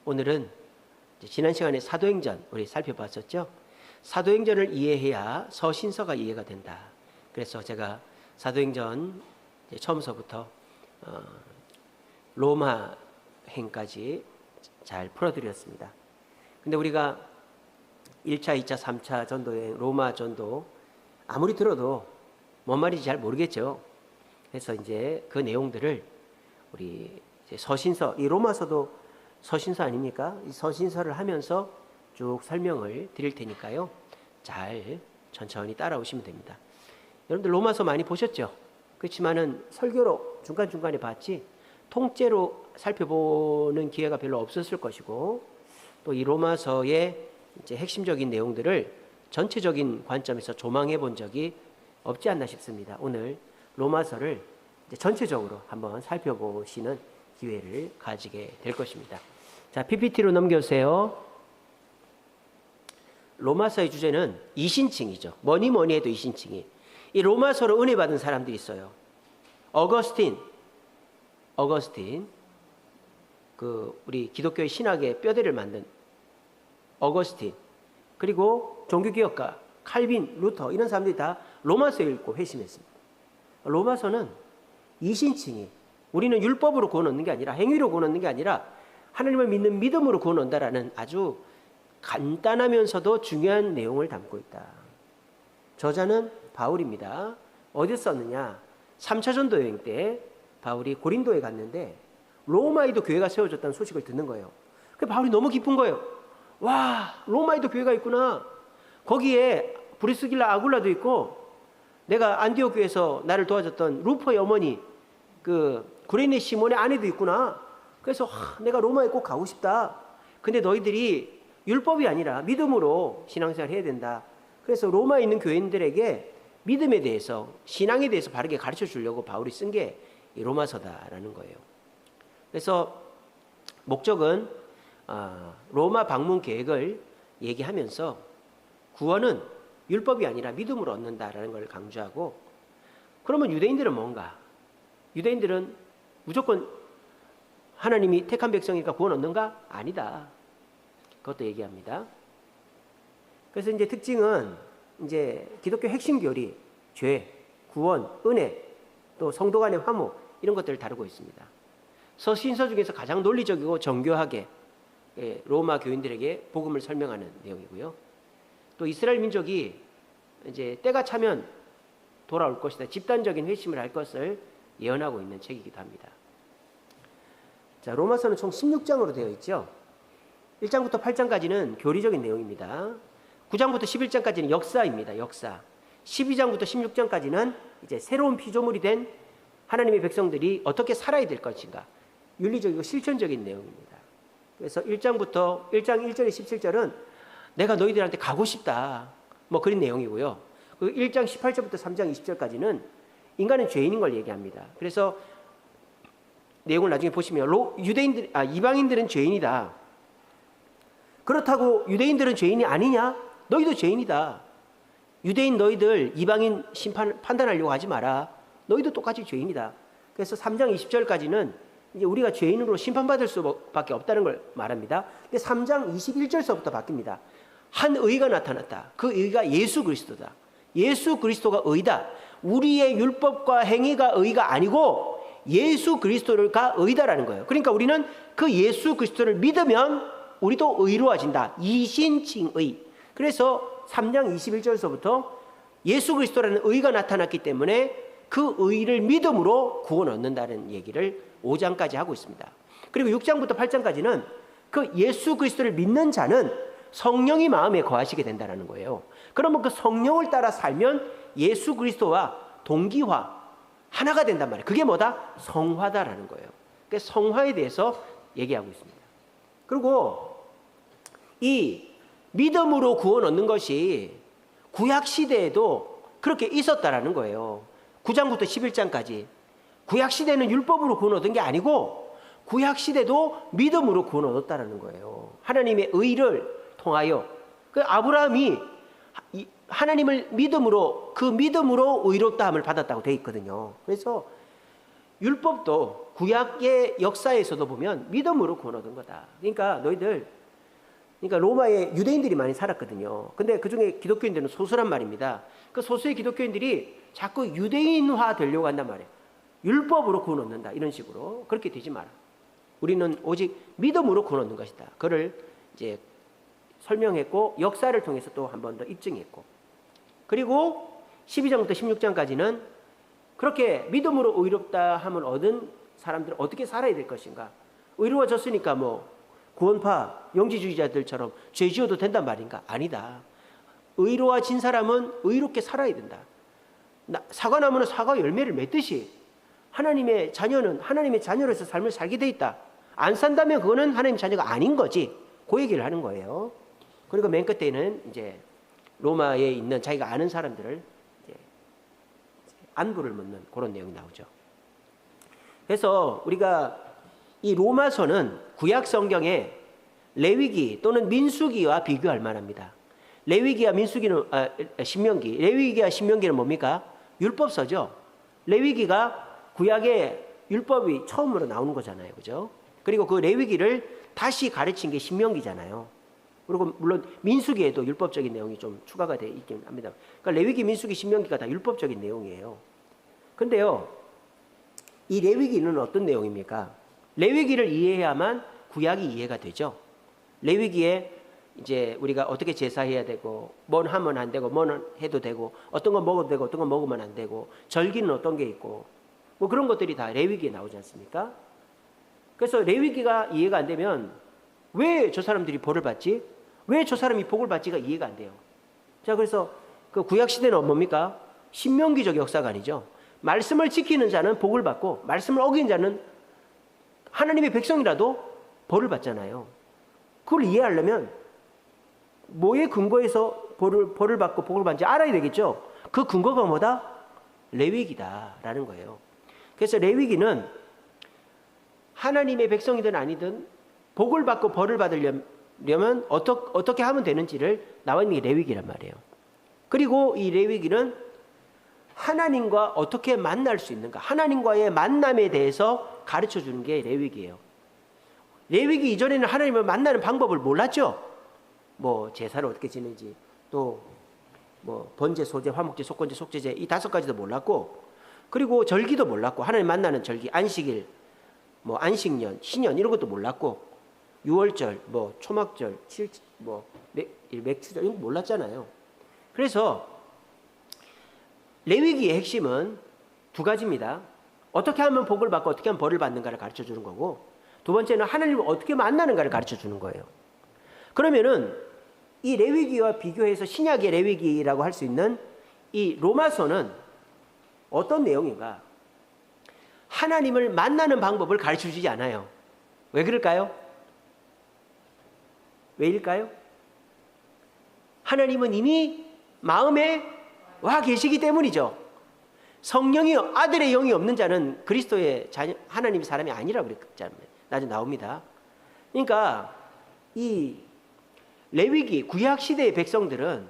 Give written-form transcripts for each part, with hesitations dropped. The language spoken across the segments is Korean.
오늘은 지난 시간에 사도행전 우리 살펴봤었죠. 사도행전을 이해해야 서신서가 이해가 된다. 그래서 제가 사도행전 처음서부터 로마행까지 잘 풀어드렸습니다. 근데 우리가 1차, 2차, 3차 전도여행, 로마 전도 아무리 들어도 뭔 말인지 잘 모르겠죠. 그래서 이제 그 내용들을 우리 이제 서신서, 이 로마서도 서신서 아닙니까? 이 서신서를 하면서 쭉 설명을 드릴 테니까요. 잘 천천히 따라오시면 됩니다. 여러분들 로마서 많이 보셨죠? 그렇지만은 설교로 중간중간에 봤지 통째로 살펴보는 기회가 별로 없었을 것이고, 또 이 로마서의 이제 핵심적인 내용들을 전체적인 관점에서 조망해 본 적이 없지 않나 싶습니다. 오늘 로마서를 이제 전체적으로 한번 살펴보시는 기회를 가지게 될 것입니다. 자, PPT로 넘겨주세요. 로마서의 주제는 이신칭이죠. 뭐니 해도 이신칭이. 이 로마서로 은혜 받은 사람들이 있어요. 어거스틴, 그 우리 기독교의 신학의 뼈대를 만든 어거스틴, 그리고 종교개혁가 칼빈, 루터, 이런 사람들이 다 로마서 읽고 회심했습니다. 로마서는 이신칭이, 우리는 율법으로 구원 얻는 게 아니라, 행위로 구원 얻는 게 아니라 하나님을 믿는 믿음으로 구원 얻는다라는 아주 간단하면서도 중요한 내용을 담고 있다. 저자는 바울입니다. 어디서 썼느냐? 3차 전도 여행 때 바울이 고린도에 갔는데 로마에도 교회가 세워졌다는 소식을 듣는 거예요. 그 바울이 너무 기쁜 거예요. 와, 로마에도 교회가 있구나. 거기에 브리스길라 아굴라도 있고, 내가 안디옥 교회에서 나를 도와줬던 루퍼의 어머니 그 구레네 시몬의 아내도 있구나. 그래서 내가 로마에 꼭 가고 싶다. 근데 너희들이 율법이 아니라 믿음으로 신앙생활 해야 된다. 그래서 로마에 있는 교인들에게 믿음에 대해서, 신앙에 대해서 바르게 가르쳐 주려고 바울이 쓴 게 이 로마서다라는 거예요. 그래서 목적은 로마 방문 계획을 얘기하면서 구원은 율법이 아니라 믿음으로 얻는다라는 걸 강조하고, 그러면 유대인들은 뭔가? 유대인들은 무조건 하나님이 택한 백성이니까 구원 얻는가? 아니다. 그것도 얘기합니다. 그래서 이제 특징은 이제 기독교 핵심 교리, 죄, 구원, 은혜, 또 성도 간의 화목, 이런 것들을 다루고 있습니다. 서신서 중에서 가장 논리적이고 정교하게 로마 교인들에게 복음을 설명하는 내용이고요. 또 이스라엘 민족이 이제 때가 차면 돌아올 것이다, 집단적인 회심을 할 것을 예언하고 있는 책이기도 합니다. 자, 로마서는 총 16장으로 되어 있죠. 1장부터 8장까지는 교리적인 내용입니다. 9장부터 11장까지는 역사입니다. 역사. 12장부터 16장까지는 이제 새로운 피조물이 된 하나님의 백성들이 어떻게 살아야 될 것인가, 윤리적이고 실천적인 내용입니다. 그래서 1장 1절에 17절은 내가 너희들한테 가고 싶다, 뭐 그런 내용이고요. 그리고 1장 18절부터 3장 20절까지는 인간은 죄인인 걸 얘기합니다. 그래서 내용을 나중에 보시면 이방인들은 죄인이다. 그렇다고 유대인들은 죄인이 아니냐? 너희도 죄인이다. 유대인 너희들 이방인 판단하려고 하지 마라. 너희도 똑같이 죄인이다. 그래서 3장 20절까지는 이제 우리가 죄인으로 심판받을 수밖에 없다는 걸 말합니다. 근데 3장 21절서부터 바뀝니다. 한 의가 나타났다. 그 의가 예수 그리스도다. 예수 그리스도가 의다. 우리의 율법과 행위가 의가 아니고 예수 그리스도가 의다라는 거예요. 그러니까 우리는 그 예수 그리스도를 믿으면 우리도 의로워진다. 이신칭의. 그래서 3장 21절서부터 예수 그리스도라는 의가 나타났기 때문에 그 의를 믿음으로 구원 얻는다는 얘기를 5장까지 하고 있습니다. 그리고 6장부터 8장까지는 그 예수 그리스도를 믿는 자는 성령이 마음에 거하시게 된다는 거예요. 그러면 그 성령을 따라 살면 예수 그리스도와 동기화, 하나가 된단 말이에요. 그게 뭐다? 성화다라는 거예요. 그러니까 성화에 대해서 얘기하고 있습니다. 그리고 이 믿음으로 구원 얻는 것이 구약 시대에도 그렇게 있었다라는 거예요. 9장부터 11장까지 구약 시대는 율법으로 구원 얻은 게 아니고 구약 시대도 믿음으로 구원 얻었다라는 거예요. 하나님의 의를 통하여 그 아브라함이 하나님을 믿음으로, 그 믿음으로 의롭다함을 받았다고 되어 있거든요. 그래서 율법도 구약의 역사에서도 보면 믿음으로 구원 얻은 거다. 그러니까 그러니까 로마에 유대인들이 많이 살았거든요. 근데 그 중에 기독교인들은 소수란 말입니다. 그 소수의 기독교인들이 자꾸 유대인화 되려고 한단 말이에요. 율법으로 구원 얻는다. 이런 식으로. 그렇게 되지 마라. 우리는 오직 믿음으로 구원 얻는 것이다. 그를 이제 설명했고, 역사를 통해서 또 한 번 더 입증했고, 그리고 12장부터 16장까지는 그렇게 믿음으로 의롭다 함을 얻은 사람들은 어떻게 살아야 될 것인가. 의로워졌으니까 뭐 구원파 영지주의자들처럼 죄 지어도 된단 말인가? 아니다. 의로워진 사람은 의롭게 살아야 된다. 사과나무는 사과 열매를 맺듯이 하나님의 자녀는 하나님의 자녀로서 삶을 살게 돼 있다. 안 산다면 그거는 하나님 자녀가 아닌 거지. 그 얘기를 하는 거예요. 그리고 맨 끝에는 이제 로마에 있는 자기가 아는 사람들을 이제 안부를 묻는 그런 내용이 나오죠. 그래서 우리가 이 로마서는 구약 성경에 레위기 또는 민수기와 비교할 만합니다. 레위기와 민수기는 신명기, 레위기와 신명기는 뭡니까? 율법서죠. 레위기가 구약의 율법이 처음으로 나오는 거잖아요, 그죠? 그리고 그 레위기를 다시 가르친 게 신명기잖아요. 그리고 물론 민수기에도 율법적인 내용이 좀 추가가 되어 있긴 합니다. 그러니까 레위기, 민수기, 신명기가 다 율법적인 내용이에요. 근데요, 이 레위기는 어떤 내용입니까? 레위기를 이해해야만 구약이 이해가 되죠. 레위기에 이제 우리가 어떻게 제사해야 되고, 뭔 하면 안 되고, 뭐는 해도 되고, 어떤 건 먹어도 되고, 어떤 건 먹으면 안 되고, 절기는 어떤 게 있고, 뭐 그런 것들이 다 레위기에 나오지 않습니까? 그래서 레위기가 이해가 안 되면 왜 저 사람들이 벌을 받지? 왜 저 사람이 복을 받지가 이해가 안 돼요. 자, 그래서 그 구약 시대는 뭡니까? 신명기적 역사가 아니죠. 말씀을 지키는 자는 복을 받고, 말씀을 어기는 자는 하나님의 백성이라도 벌을 받잖아요. 그걸 이해하려면 뭐에 근거해서 벌을 받고 복을 받는지 알아야 되겠죠. 그 근거가 뭐다? 레위기다라는 거예요. 그래서 레위기는 하나님의 백성이든 아니든 복을 받고 벌을 받으려면 어떻게 하면 되는지를 나와 있는 게 레위기란 말이에요. 그리고 이 레위기는 하나님과 어떻게 만날 수 있는가, 하나님과의 만남에 대해서 가르쳐 주는 게 레위기예요. 레위기 이전에는 하나님을 만나는 방법을 몰랐죠. 뭐 제사를 어떻게 지는지, 또 뭐 번제, 소제, 화목제, 속건제, 속죄제 이 5가지도 몰랐고, 그리고 절기도 몰랐고, 하나님 만나는 절기, 안식일, 뭐 안식년, 신년 이런 것도 몰랐고, 유월절, 뭐 초막절, 뭐 맥주절 이런 거 몰랐잖아요. 그래서 레위기의 핵심은 2가지입니다. 어떻게 하면 복을 받고 어떻게 하면 벌을 받는가를 가르쳐 주는 거고, 두 번째는 하나님을 어떻게 만나는가를 가르쳐 주는 거예요. 그러면은 이 레위기와 비교해서 신약의 레위기라고 할 수 있는 이 로마서는 어떤 내용인가? 하나님을 만나는 방법을 가르쳐 주지 않아요. 왜 그럴까요? 왜일까요? 하나님은 이미 마음에 와 계시기 때문이죠. 성령이, 아들의 영이 없는 자는 그리스도의 자녀, 하나님의 사람이 아니라고 그랬잖아요. 나중에 나옵니다. 그러니까 이 레위기 구약 시대의 백성들은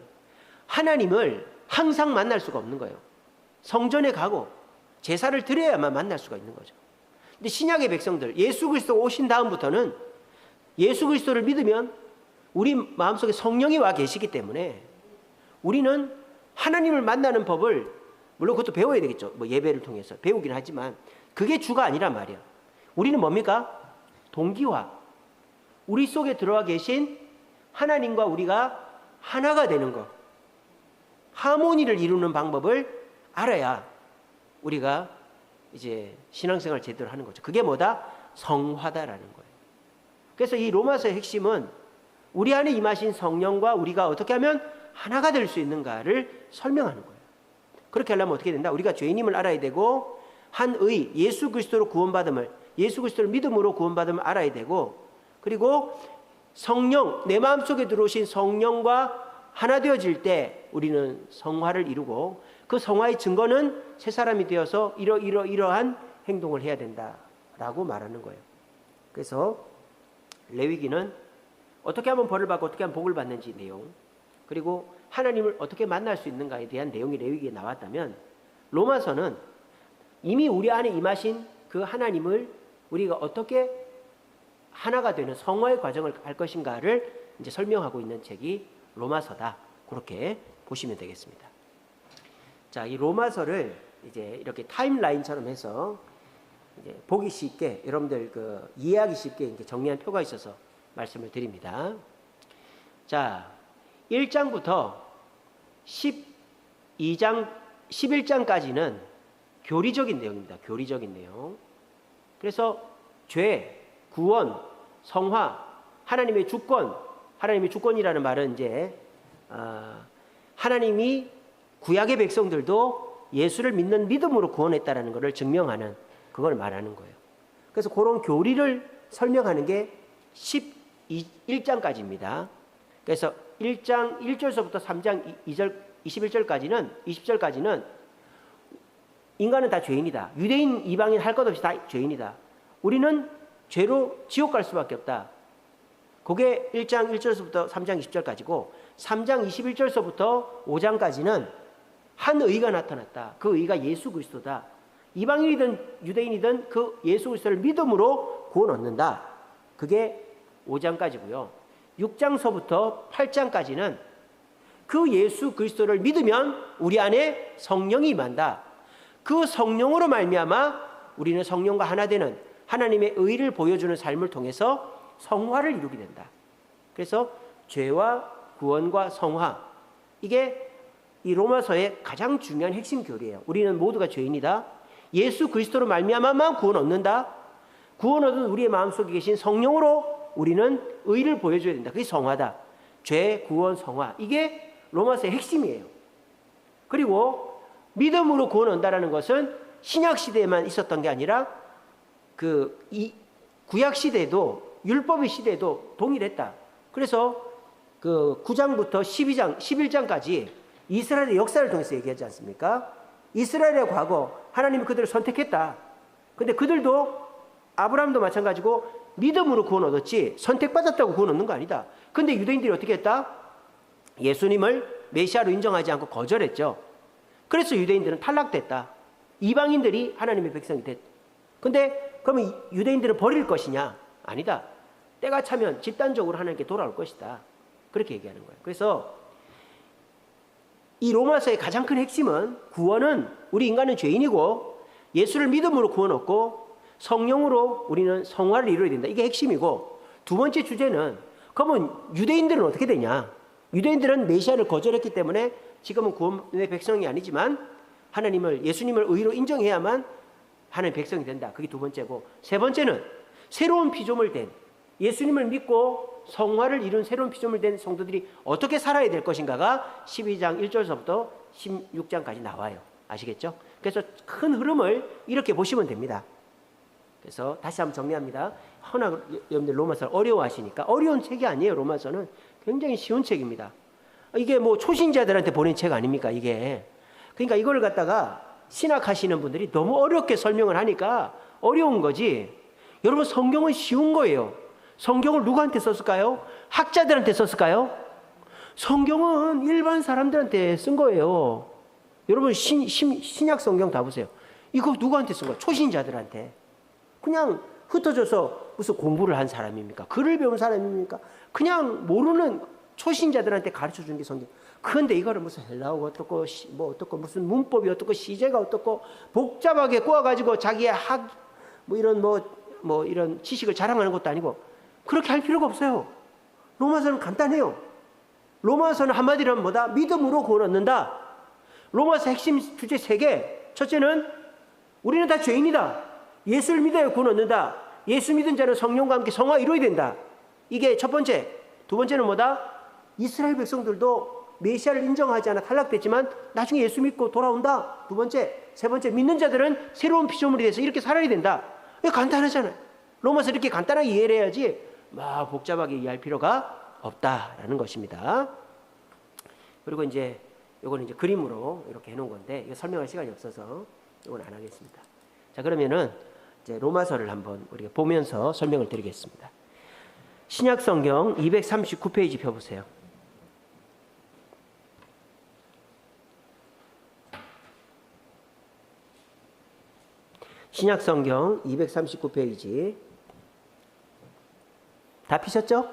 하나님을 항상 만날 수가 없는 거예요. 성전에 가고 제사를 드려야만 만날 수가 있는 거죠. 근데 신약의 백성들, 예수 그리스도가 오신 다음부터는 예수 그리스도를 믿으면 우리 마음속에 성령이 와 계시기 때문에 우리는 하나님을 만나는 법을, 물론 그것도 배워야 되겠죠. 뭐 예배를 통해서 배우긴 하지만 그게 주가 아니란 말이에요. 우리는 뭡니까? 동기화. 우리 속에 들어와 계신 하나님과 우리가 하나가 되는 것, 하모니를 이루는 방법을 알아야 우리가 이제 신앙생활을 제대로 하는 거죠. 그게 뭐다? 성화다라는 거예요. 그래서 이 로마서의 핵심은 우리 안에 임하신 성령과 우리가 어떻게 하면 하나가 될 수 있는가를 설명하는 거예요. 그렇게 하려면 어떻게 된다? 우리가 죄인임을 알아야 되고, 한 의, 예수 그리스도로 구원받음을, 예수 그리스도를 믿음으로 구원받음을 알아야 되고, 그리고 성령, 내 마음속에 들어오신 성령과 하나 되어질 때 우리는 성화를 이루고, 그 성화의 증거는 새 사람이 되어서 이러한 행동을 해야 된다라고 말하는 거예요. 그래서 레위기는 어떻게 하면 벌을 받고 어떻게 하면 복을 받는지 내용, 그리고 하나님을 어떻게 만날 수 있는가에 대한 내용이 레위기에 나왔다면, 로마서는 이미 우리 안에 임하신 그 하나님을 우리가 어떻게 하나가 되는 성화의 과정을 갈 것인가를 이제 설명하고 있는 책이 로마서다. 그렇게 보시면 되겠습니다. 자, 이 로마서를 이제 이렇게 타임라인처럼 해서 이제 보기 쉽게 여러분들 그 이해하기 쉽게 이제 정리한 표가 있어서 말씀을 드립니다. 자, 1장부터 12장, 11장까지는 교리적인 내용입니다. 교리적인 내용. 그래서 죄, 구원, 성화, 하나님의 주권, 하나님의 주권이라는 말은 이제 하나님이 구약의 백성들도 예수를 믿는 믿음으로 구원했다라는 것을 증명하는 그걸 말하는 거예요. 그래서 그런 교리를 설명하는 게 11장까지입니다. 그래서 1장 1절서부터 3장 2절 20절까지는 인간은 다 죄인이다. 유대인, 이방인 할 것 없이 다 죄인이다. 우리는 죄로 지옥 갈 수밖에 없다. 그게 1장 1절서부터 3장 20절까지고 3장 21절서부터 5장까지는 한 의가 나타났다. 그 의가 예수 그리스도다. 이방인이든 유대인이든 그 예수 그리스도를 믿음으로 구원 얻는다. 그게 5장까지고요. 6장서부터 8장까지는 그 예수 그리스도를 믿으면 우리 안에 성령이 임한다. 그 성령으로 말미암아 우리는 성령과 하나 되는 하나님의 의를 보여주는 삶을 통해서 성화를 이루게 된다. 그래서 죄와 구원과 성화, 이게 이 로마서의 가장 중요한 핵심 교리예요. 우리는 모두가 죄인이다. 예수 그리스도로 말미암아만 구원 얻는다. 구원 얻은 우리의 마음속에 계신 성령으로 우리는 의를 보여줘야 된다. 그게 성화다. 죄, 구원, 성화, 이게 로마서의 핵심이에요. 그리고 믿음으로 구원 얻는다는 것은 신약 시대에만 있었던 게 아니라 이 구약 시대도 율법의 시대도 동일했다. 그래서 그 9장부터 12장, 11장까지 이스라엘의 역사를 통해서 얘기하지 않습니까? 이스라엘의 과거, 하나님이 그들을 선택했다. 근데 그들도 아브라함도 마찬가지고 믿음으로 구원 얻었지 선택받았다고 구원 얻는 거 아니다. 근데 유대인들이 어떻게 했다? 예수님을 메시아로 인정하지 않고 거절했죠. 그래서 유대인들은 탈락됐다. 이방인들이 하나님의 백성이 됐다. 근데 그러면 유대인들은 버릴 것이냐? 아니다. 때가 차면 집단적으로 하나님께 돌아올 것이다. 그렇게 얘기하는 거예요. 그래서 이 로마서의 가장 큰 핵심은 구원은 우리 인간은 죄인이고 예수를 믿음으로 구원 얻고 성령으로 우리는 성화를 이루어야 된다. 이게 핵심이고, 두 번째 주제는 그러면 유대인들은 어떻게 되냐? 유대인들은 메시아를 거절했기 때문에 지금은 구원의 백성이 아니지만 하나님을, 예수님을 의로 인정해야만 하나님의 백성이 된다. 그게 두 번째고, 세 번째는 새로운 피조물 된, 예수님을 믿고 성화를 이룬 새로운 피조물 된 성도들이 어떻게 살아야 될 것인가가 12장 1절서부터 16장까지 나와요. 아시겠죠? 그래서 큰 흐름을 이렇게 보시면 됩니다. 그래서 다시 한번 정리합니다. 허나 여러분들 로마서를 어려워하시니까, 어려운 책이 아니에요. 로마서는 굉장히 쉬운 책입니다. 이게 뭐 초신자들한테 보낸 책 아닙니까, 이게. 그러니까 이걸 갖다가 신학하시는 분들이 너무 어렵게 설명을 하니까 어려운 거지. 여러분, 성경은 쉬운 거예요. 성경을 누구한테 썼을까요? 학자들한테 썼을까요? 성경은 일반 사람들한테 쓴 거예요. 여러분, 신약 성경 다 보세요. 이거 누구한테 쓴 거예요? 초신자들한테. 그냥 흩어져서 무슨 공부를 한 사람입니까? 글을 배운 사람입니까? 그냥 모르는 초신자들한테 가르쳐 준 게 성경. 그런데 이거를 무슨 헬라어가 어떻고, 뭐 어떻고, 무슨 문법이 어떻고, 시제가 어떻고, 복잡하게 꼬아가지고 자기의 이런 지식을 자랑하는 것도 아니고, 그렇게 할 필요가 없어요. 로마서는 간단해요. 로마서는 한마디로 하면 뭐다? 믿음으로 구원 얻는다. 로마서 핵심 주제 3개. 첫째는 우리는 다 죄인이다. 예수를 믿어야 구원 얻는다. 예수 믿은 자는 성령과 함께 성화 이루어야 된다. 이게 첫 번째. 두 번째는 뭐다? 이스라엘 백성들도 메시아를 인정하지 않아 탈락됐지만 나중에 예수 믿고 돌아온다. 두 번째. 세 번째, 믿는 자들은 새로운 피조물이 돼서 이렇게 살아야 된다. 이거 간단하잖아요. 로마서 이렇게 간단하게 이해를 해야지 막 복잡하게 이해할 필요가 없다라는 것입니다. 그리고 이제 이거는 이제 그림으로 이렇게 해놓은 건데, 이거 설명할 시간이 없어서 이건 안 하겠습니다. 자, 그러면은 이제 로마서를 한번 우리가 보면서 설명을 드리겠습니다. 신약 성경 239페이지 펴보세요. 신약성경 239페이지. 다 피셨죠?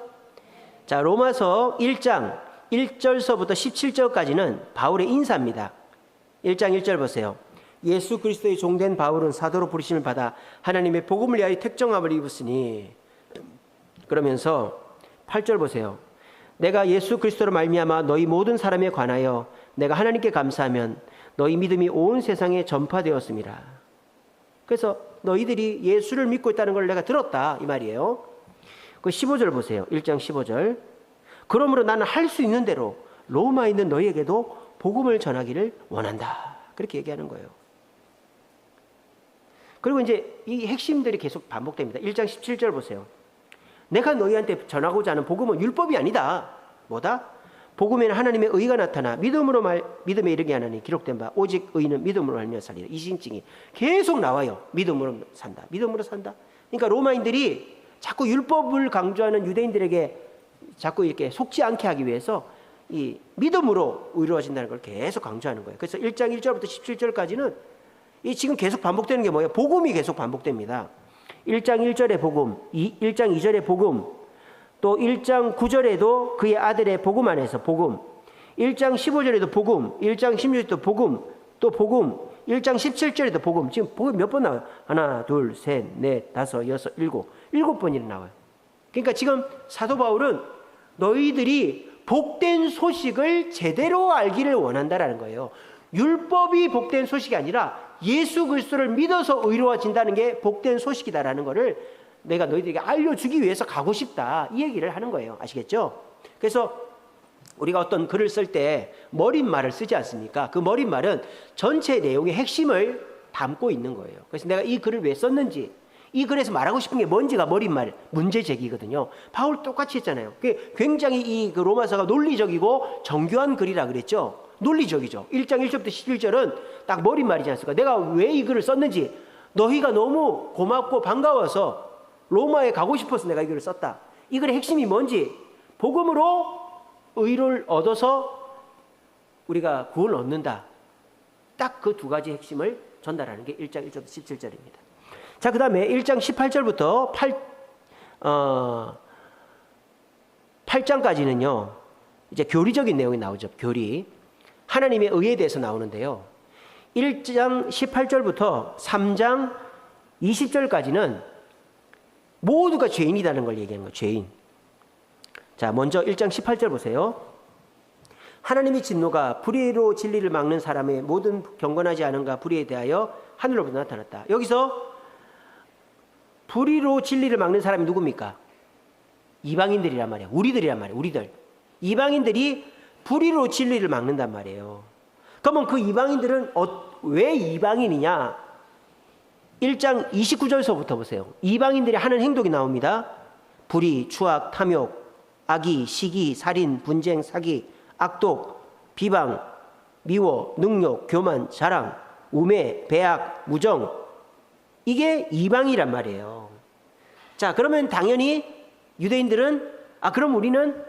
자, 로마서 1장 1절서부터 17절까지는 바울의 인사입니다. 1장 1절 보세요. 예수 그리스도의 종된 바울은 사도로 부르심을 받아 하나님의 복음을 위하여 택정함을 입었으니, 그러면서 8절 보세요. 내가 예수 그리스도로 말미암아 너희 모든 사람에 관하여 내가 하나님께 감사하면 너희 믿음이 온 세상에 전파되었습니다. 그래서 너희들이 예수를 믿고 있다는 걸 내가 들었다, 이 말이에요. 그 15절 보세요. 1장 15절. 그러므로 나는 할 수 있는 대로 로마에 있는 너희에게도 복음을 전하기를 원한다. 그렇게 얘기하는 거예요. 그리고 이제 이 핵심들이 계속 반복됩니다. 1장 17절 보세요. 내가 너희한테 전하고자 하는 복음은 율법이 아니다. 뭐다? 복음에는 하나님의 의가 나타나 믿음에 이르게 하나니 기록된 바 오직 의인은 믿음으로 말미암아 살리라. 이 신증이 계속 나와요. 믿음으로 산다. 믿음으로 산다. 그러니까 로마인들이 자꾸 율법을 강조하는 유대인들에게 자꾸 이렇게 속지 않게 하기 위해서 이 믿음으로 의로워진다는 걸 계속 강조하는 거예요. 그래서 1장 1절부터 17절까지는 이 지금 계속 반복되는 게 뭐예요? 복음이 계속 반복됩니다. 1장 1절의 복음, 1장 2절의 복음, 또 1장 9절에도 그의 아들의 복음 안에서 복음, 1장 15절에도 복음, 1장 16절에도 복음, 또 복음, 1장 17절에도 복음. 지금 복음 몇 번 나와요? 하나, 둘, 셋, 넷, 다섯, 여섯, 일곱 번이나 나와요. 그러니까 지금 사도 바울은 너희들이 복된 소식을 제대로 알기를 원한다라는 거예요. 율법이 복된 소식이 아니라 예수 그리스도를 믿어서 의로워진다는 게 복된 소식이다라는 거를 내가 너희들에게 알려주기 위해서 가고 싶다, 이 얘기를 하는 거예요. 아시겠죠? 그래서 우리가 어떤 글을 쓸 때 머릿말을 쓰지 않습니까? 그 머릿말은 전체 내용의 핵심을 담고 있는 거예요. 그래서 내가 이 글을 왜 썼는지, 이 글에서 말하고 싶은 게 뭔지가 머릿말, 문제 제기거든요. 바울 똑같이 했잖아요. 굉장히 이 로마서가 논리적이고 정교한 글이라 그랬죠. 논리적이죠. 1장 1절부터 11절은 딱 머릿말이지 않습니까? 내가 왜 이 글을 썼는지, 너희가 너무 고맙고 반가워서 로마에 가고 싶어서 내가 이 글을 썼다. 이 글의 핵심이 뭔지, 복음으로 의를 얻어서 우리가 구원을 얻는다. 딱 그 두 가지 핵심을 전달하는 게 1장 1절부터 17절입니다. 자, 그 다음에 1장 18절부터 8장까지는요, 이제 교리적인 내용이 나오죠. 교리. 하나님의 의에 대해서 나오는데요. 1장 18절부터 3장 20절까지는 모두가 죄인이라는 걸 얘기하는 거예요. 죄인. 자, 먼저 1장 18절 보세요. 하나님의 진노가 불의로 진리를 막는 사람의 모든 경건하지 않은가 불의에 대하여 하늘로부터 나타났다. 여기서 불의로 진리를 막는 사람이 누굽니까? 이방인들이란 말이에요. 우리들이란 말이에요. 우리들. 이방인들이 불의로 진리를 막는단 말이에요. 그러면 그 이방인들은 왜 이방인이냐? 1장 29절서부터 보세요. 이방인들이 하는 행동이 나옵니다. 불의, 추악, 탐욕, 악의, 시기, 살인, 분쟁, 사기, 악독, 비방, 미워, 능욕, 교만, 자랑, 우매, 배악, 무정. 이게 이방이란 말이에요. 자, 그러면 당연히 유대인들은 그럼 우리는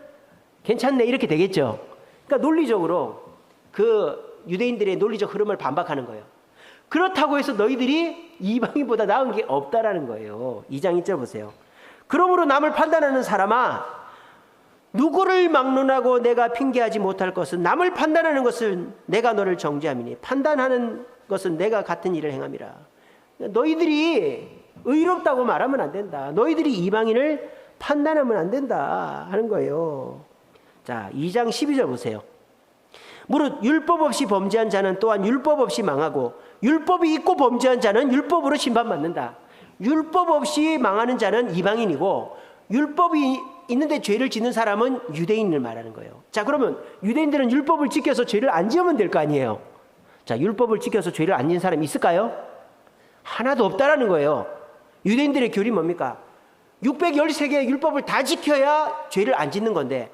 괜찮네, 이렇게 되겠죠. 그러니까 논리적으로 그 유대인들의 논리적 흐름을 반박하는 거예요. 그렇다고 해서 너희들이 이방인보다 나은 게 없다라는 거예요. 2장 1절 보세요. 그러므로 남을 판단하는 사람아, 누구를 막론하고 내가 핑계하지 못할 것은 남을 판단하는 것은 내가 너를 정죄함이니 판단하는 것은 내가 같은 일을 행함이라. 너희들이 의롭다고 말하면 안 된다. 너희들이 이방인을 판단하면 안 된다 하는 거예요. 자, 2장 12절 보세요. 무릇 율법 없이 범죄한 자는 또한 율법 없이 망하고 율법이 있고 범죄한 자는 율법으로 심판받는다. 율법 없이 망하는 자는 이방인이고 율법이 있는데 죄를 짓는 사람은 유대인을 말하는 거예요. 자, 그러면 유대인들은 율법을 지켜서 죄를 안 지으면 될 거 아니에요. 자, 율법을 지켜서 죄를 안 지은 사람이 있을까요? 하나도 없다라는 거예요. 유대인들의 교리 뭡니까? 613개의 율법을 다 지켜야 죄를 안 짓는 건데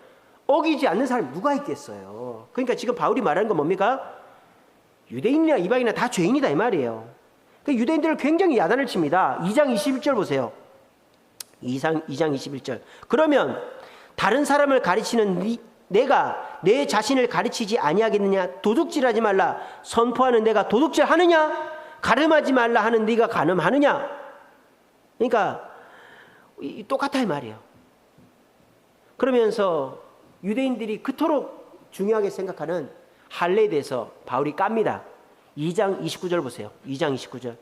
어기지 않는 사람이 누가 있겠어요. 그러니까 지금 바울이 말하는 건 뭡니까? 유대인이나 이방인이나 다 죄인이다, 이 말이에요. 그러니까 유대인들을 굉장히 야단을 칩니다. 2장 21절 보세요. 2장 21절. 그러면 다른 사람을 가르치는 내가 내 자신을 가르치지 아니하겠느냐? 도둑질하지 말라 선포하는 내가 도둑질하느냐? 가늠하지 말라 하는 네가 가늠하느냐? 그러니까 똑같아 이 말이에요. 그러면서 유대인들이 그토록 중요하게 생각하는 할례에 대해서 바울이 깝니다. 2장 29절 보세요. 2장 29절.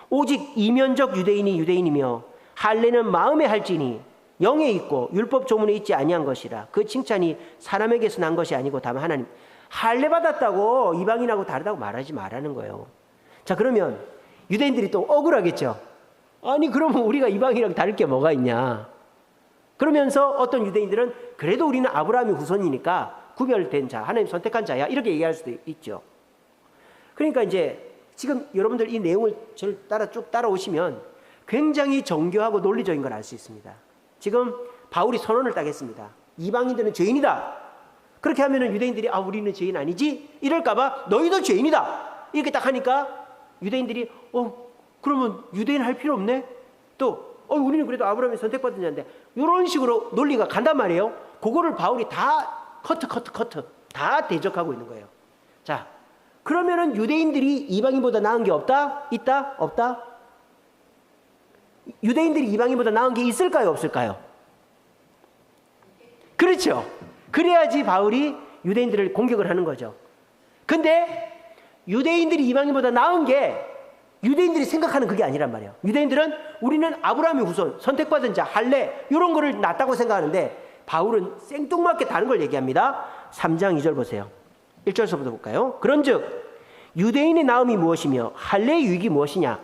오직 이면적 유대인이 유대인이며 할례는 마음에 할지니 영에 있고 율법 조문에 있지 아니한 것이라. 그 칭찬이 사람에게서 난 것이 아니고 다만 하나님. 할례 받았다고 이방인하고 다르다고 말하지 말라는 거예요. 자, 그러면 유대인들이 또 억울하겠죠. 아니 그러면 우리가 이방인이랑 다를 게 뭐가 있냐. 그러면서 어떤 유대인들은 그래도 우리는 아브라함의 후손이니까 구별된 자, 하나님 선택한 자야, 이렇게 얘기할 수도 있죠. 그러니까 이제 지금 여러분들 이 내용을 저를 쭉 따라오시면 굉장히 정교하고 논리적인 걸 알 수 있습니다. 지금 바울이 선언을 딱 했습니다. 이방인들은 죄인이다. 그렇게 하면은 유대인들이 아, 우리는 죄인 아니지? 이럴까봐 너희도 죄인이다. 이렇게 딱 하니까 유대인들이 그러면 유대인 할 필요 없네? 또 우리는 그래도 아브라함이 선택받은 자인데, 이런 식으로 논리가 간단 말이에요. 그거를 바울이 다 커트 다 대적하고 있는 거예요. 자, 그러면은 유대인들이 이방인보다 나은 게 없다? 있다? 없다? 유대인들이 이방인보다 나은 게 있을까요? 없을까요? 그렇죠. 그래야지 바울이 유대인들을 공격을 하는 거죠. 근데 유대인들이 이방인보다 나은 게 유대인들이 생각하는 그게 아니란 말이에요. 유대인들은 우리는 아브라함의 후손, 선택받은 자, 할례 이런 거를 낫다고 생각하는데 바울은 생뚱맞게 다른 걸 얘기합니다. 3장 2절 보세요. 1절서부터 볼까요? 그런즉 유대인의 나음이 무엇이며 할례의 유익이 무엇이냐?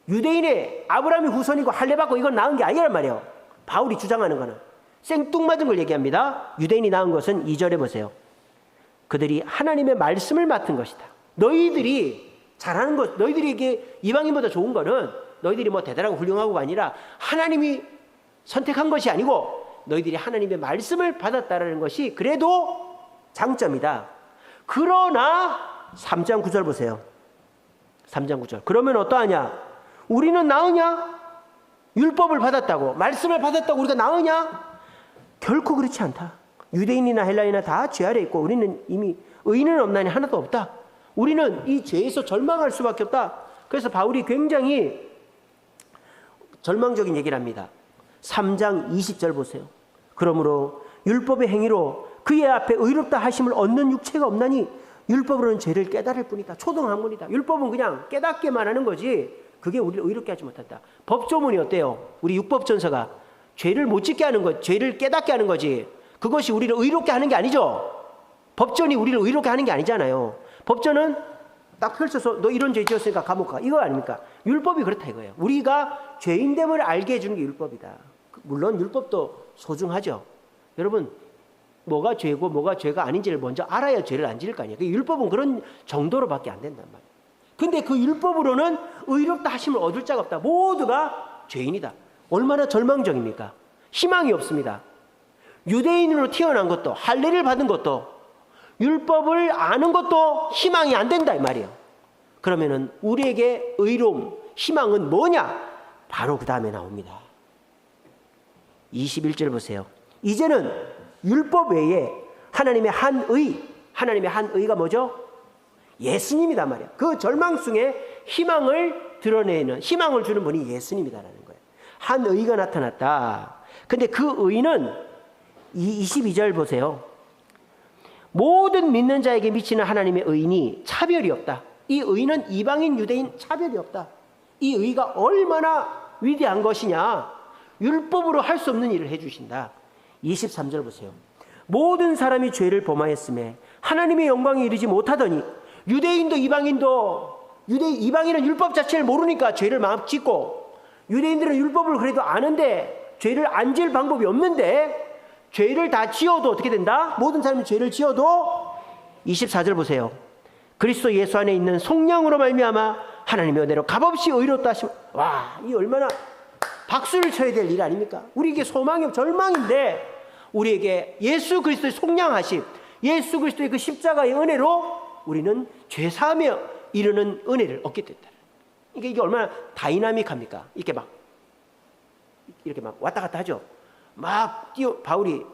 유대인의 아브라함의 후손이고 할례 받고 이건 나은 게 아니란 말이에요. 바울이 주장하는 거는 생뚱맞은 걸 얘기합니다. 유대인이 나은 것은 2절에 보세요. 그들이 하나님의 말씀을 맡은 것이다. 너희들이 잘하는 것, 너희들에게 이방인보다 좋은 거는 너희들이 뭐 대단하고 훌륭하고가 아니라 하나님이 선택한 것이 아니고 너희들이 하나님의 말씀을 받았다는 것이 그래도 장점이다. 그러나 3장 9절 보세요. 3장 9절. 그러면 어떠하냐? 우리는 나으냐? 율법을 받았다고, 말씀을 받았다고 우리가 나으냐? 결코 그렇지 않다. 유대인이나 헬라인이나 다 죄 아래 있고 우리는 이미 의인은 없나니 하나도 없다. 우리는 이 죄에서 절망할 수밖에 없다. 그래서 바울이 굉장히 절망적인 얘기를 합니다. 3장 20절 보세요. 그러므로 율법의 행위로 그의 앞에 의롭다 하심을 얻는 육체가 없나니 율법으로는 죄를 깨달을 뿐이다. 초등학문이다. 율법은 그냥 깨닫게만 하는 거지 그게 우리를 의롭게 하지 못한다. 법조문이 어때요? 우리 율법전서가 죄를 못 짓게 하는 것, 죄를 깨닫게 하는 거지 그것이 우리를 의롭게 하는 게 아니죠. 법전이 우리를 의롭게 하는 게 아니잖아요. 법전은 딱 펼쳐서 너 이런 죄 지었으니까 감옥 가, 이거 아닙니까? 율법이 그렇다 이거예요. 우리가 죄인됨을 알게 해주는 게 율법이다. 물론 율법도 소중하죠. 여러분, 뭐가 죄고 뭐가 죄가 아닌지를 먼저 알아야 죄를 안 지을 거 아니에요. 율법은 그런 정도로밖에 안 된단 말이에요. 근데 그 율법으로는 의롭다 하심을 얻을 자가 없다. 모두가 죄인이다. 얼마나 절망적입니까? 희망이 없습니다. 유대인으로 태어난 것도, 할례를 받은 것도, 율법을 아는 것도 희망이 안 된다 이 말이에요. 그러면은 우리에게 의로움, 희망은 뭐냐? 바로 그 다음에 나옵니다. 21절 보세요. 이제는 율법 외에 하나님의 한 의, 하나님의 한 의가 뭐죠? 예수님이다 말이야. 그 절망 속에 희망을 드러내는, 희망을 주는 분이 예수님이다라는 거예요. 한 의가 나타났다. 근데 그 의는 22절 보세요. 모든 믿는 자에게 미치는 하나님의 의인이 차별이 없다. 이 의는 이방인 유대인 차별이 없다. 이 의가 얼마나 위대한 것이냐. 율법으로 할 수 없는 일을 해주신다. 23절 보세요. 모든 사람이 죄를 범하였음에 하나님의 영광에 이르지 못하더니 유대인도 이방인도 이방인은 율법 자체를 모르니까 죄를 막 짓고 유대인들은 율법을 그래도 아는데 죄를 안 지을 방법이 없는데 죄를 다 지어도 어떻게 된다? 모든 사람이 죄를 지어도 24절 보세요. 그리스도 예수 안에 있는 속량으로 말미암아 하나님의 은혜로 값없이 의롭다 하시면 와, 이 얼마나 박수를 쳐야 될 일 아닙니까? 우리에게 소망이 절망인데 우리에게 예수 그리스도의 속량하심, 예수 그리스도의 그 십자가의 은혜로 우리는 죄사하며 이르는 은혜를 얻게 됐다. 그러니까 이게 얼마나 다이나믹합니까? 이렇게 막 왔다 갔다 하죠. 막 바울이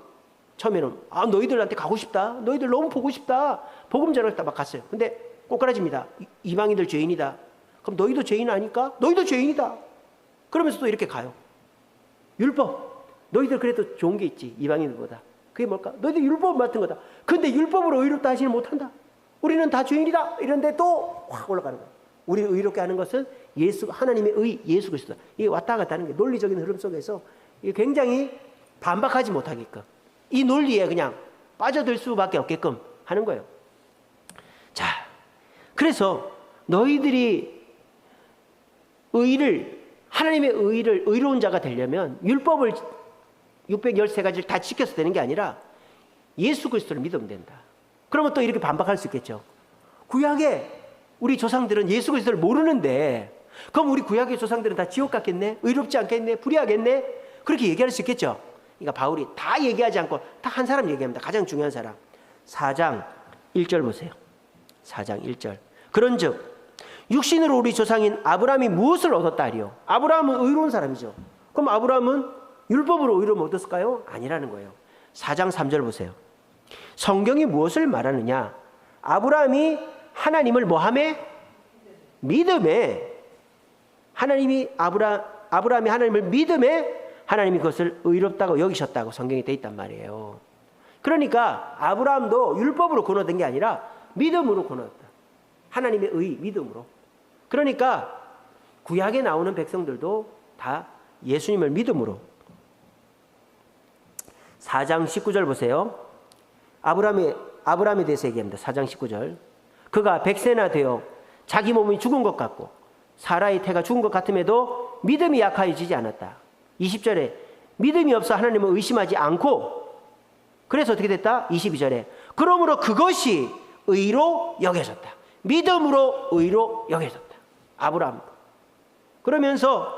처음에는 너희들한테 가고 싶다. 너희들 너무 보고 싶다. 복음 전하겠다 막 갔어요. 근데 꼬꾸라집니다. 이방인들 죄인이다. 그럼 너희도 죄인 아닐까? 너희도 죄인이다. 그러면서 또 이렇게 가요. 율법. 너희들 그래도 좋은 게 있지. 이방인들보다. 그게 뭘까? 너희들 율법 맡은 거다. 근데 율법으로 의롭다 하지는 못한다. 우리는 다 죄인이다. 이런데 또 확 올라가는 거야. 우리를 의롭게 하는 것은 하나님의 의, 예수 그리스도다. 이게 왔다 갔다 하는 게 논리적인 흐름 속에서 이게 굉장히 반박하지 못하게끔 이 논리에 그냥 빠져들 수밖에 없게끔 하는 거예요. 자, 그래서 너희들이 하나님의 의를 의로운 자가 되려면 율법을 613가지를 다 지켜서 되는 게 아니라 예수 그리스도를 믿으면 된다. 그러면 또 이렇게 반박할 수 있겠죠. 구약에 우리 조상들은 예수 그리스도를 모르는데 그럼 우리 구약의 조상들은 다 지옥 갔겠네? 의롭지 않겠네? 불의하겠네? 그렇게 얘기할 수 있겠죠. 그러니까 바울이 다 얘기하지 않고 다 한 사람 얘기합니다. 가장 중요한 사람. 4장 1절 보세요. 4장 1절. 그런즉 육신으로 우리 조상인 아브라함이 무엇을 얻었다 하리요? 아브라함은 의로운 사람이죠. 그럼 아브라함은 율법으로 의로움 얻었을까요? 아니라는 거예요. 4장 3절 보세요. 성경이 무엇을 말하느냐? 아브라함이 하나님을 뭐하매? 믿음에. 하나님이 아브라함이 하나님을 믿음에 하나님이 그것을 의롭다고 여기셨다고 성경에 돼 있단 말이에요. 그러니까 아브라함도 율법으로 구원받은 게 아니라 믿음으로 구원받았다. 하나님의 의, 믿음으로. 그러니까 구약에 나오는 백성들도 다 예수님을 믿음으로. 4장 19절 보세요. 아브라함에 대해서 얘기합니다. 4장 19절. 그가 100세나 되어 자기 몸이 죽은 것 같고 사라의 태가 죽은 것 같음에도 믿음이 약하여지지 않았다. 20절에 믿음이 없어 하나님을 의심하지 않고 그래서 어떻게 됐다? 22절에 그러므로 그것이 의로 여겨졌다. 믿음으로 의로 여겨졌다. 아브라함. 그러면서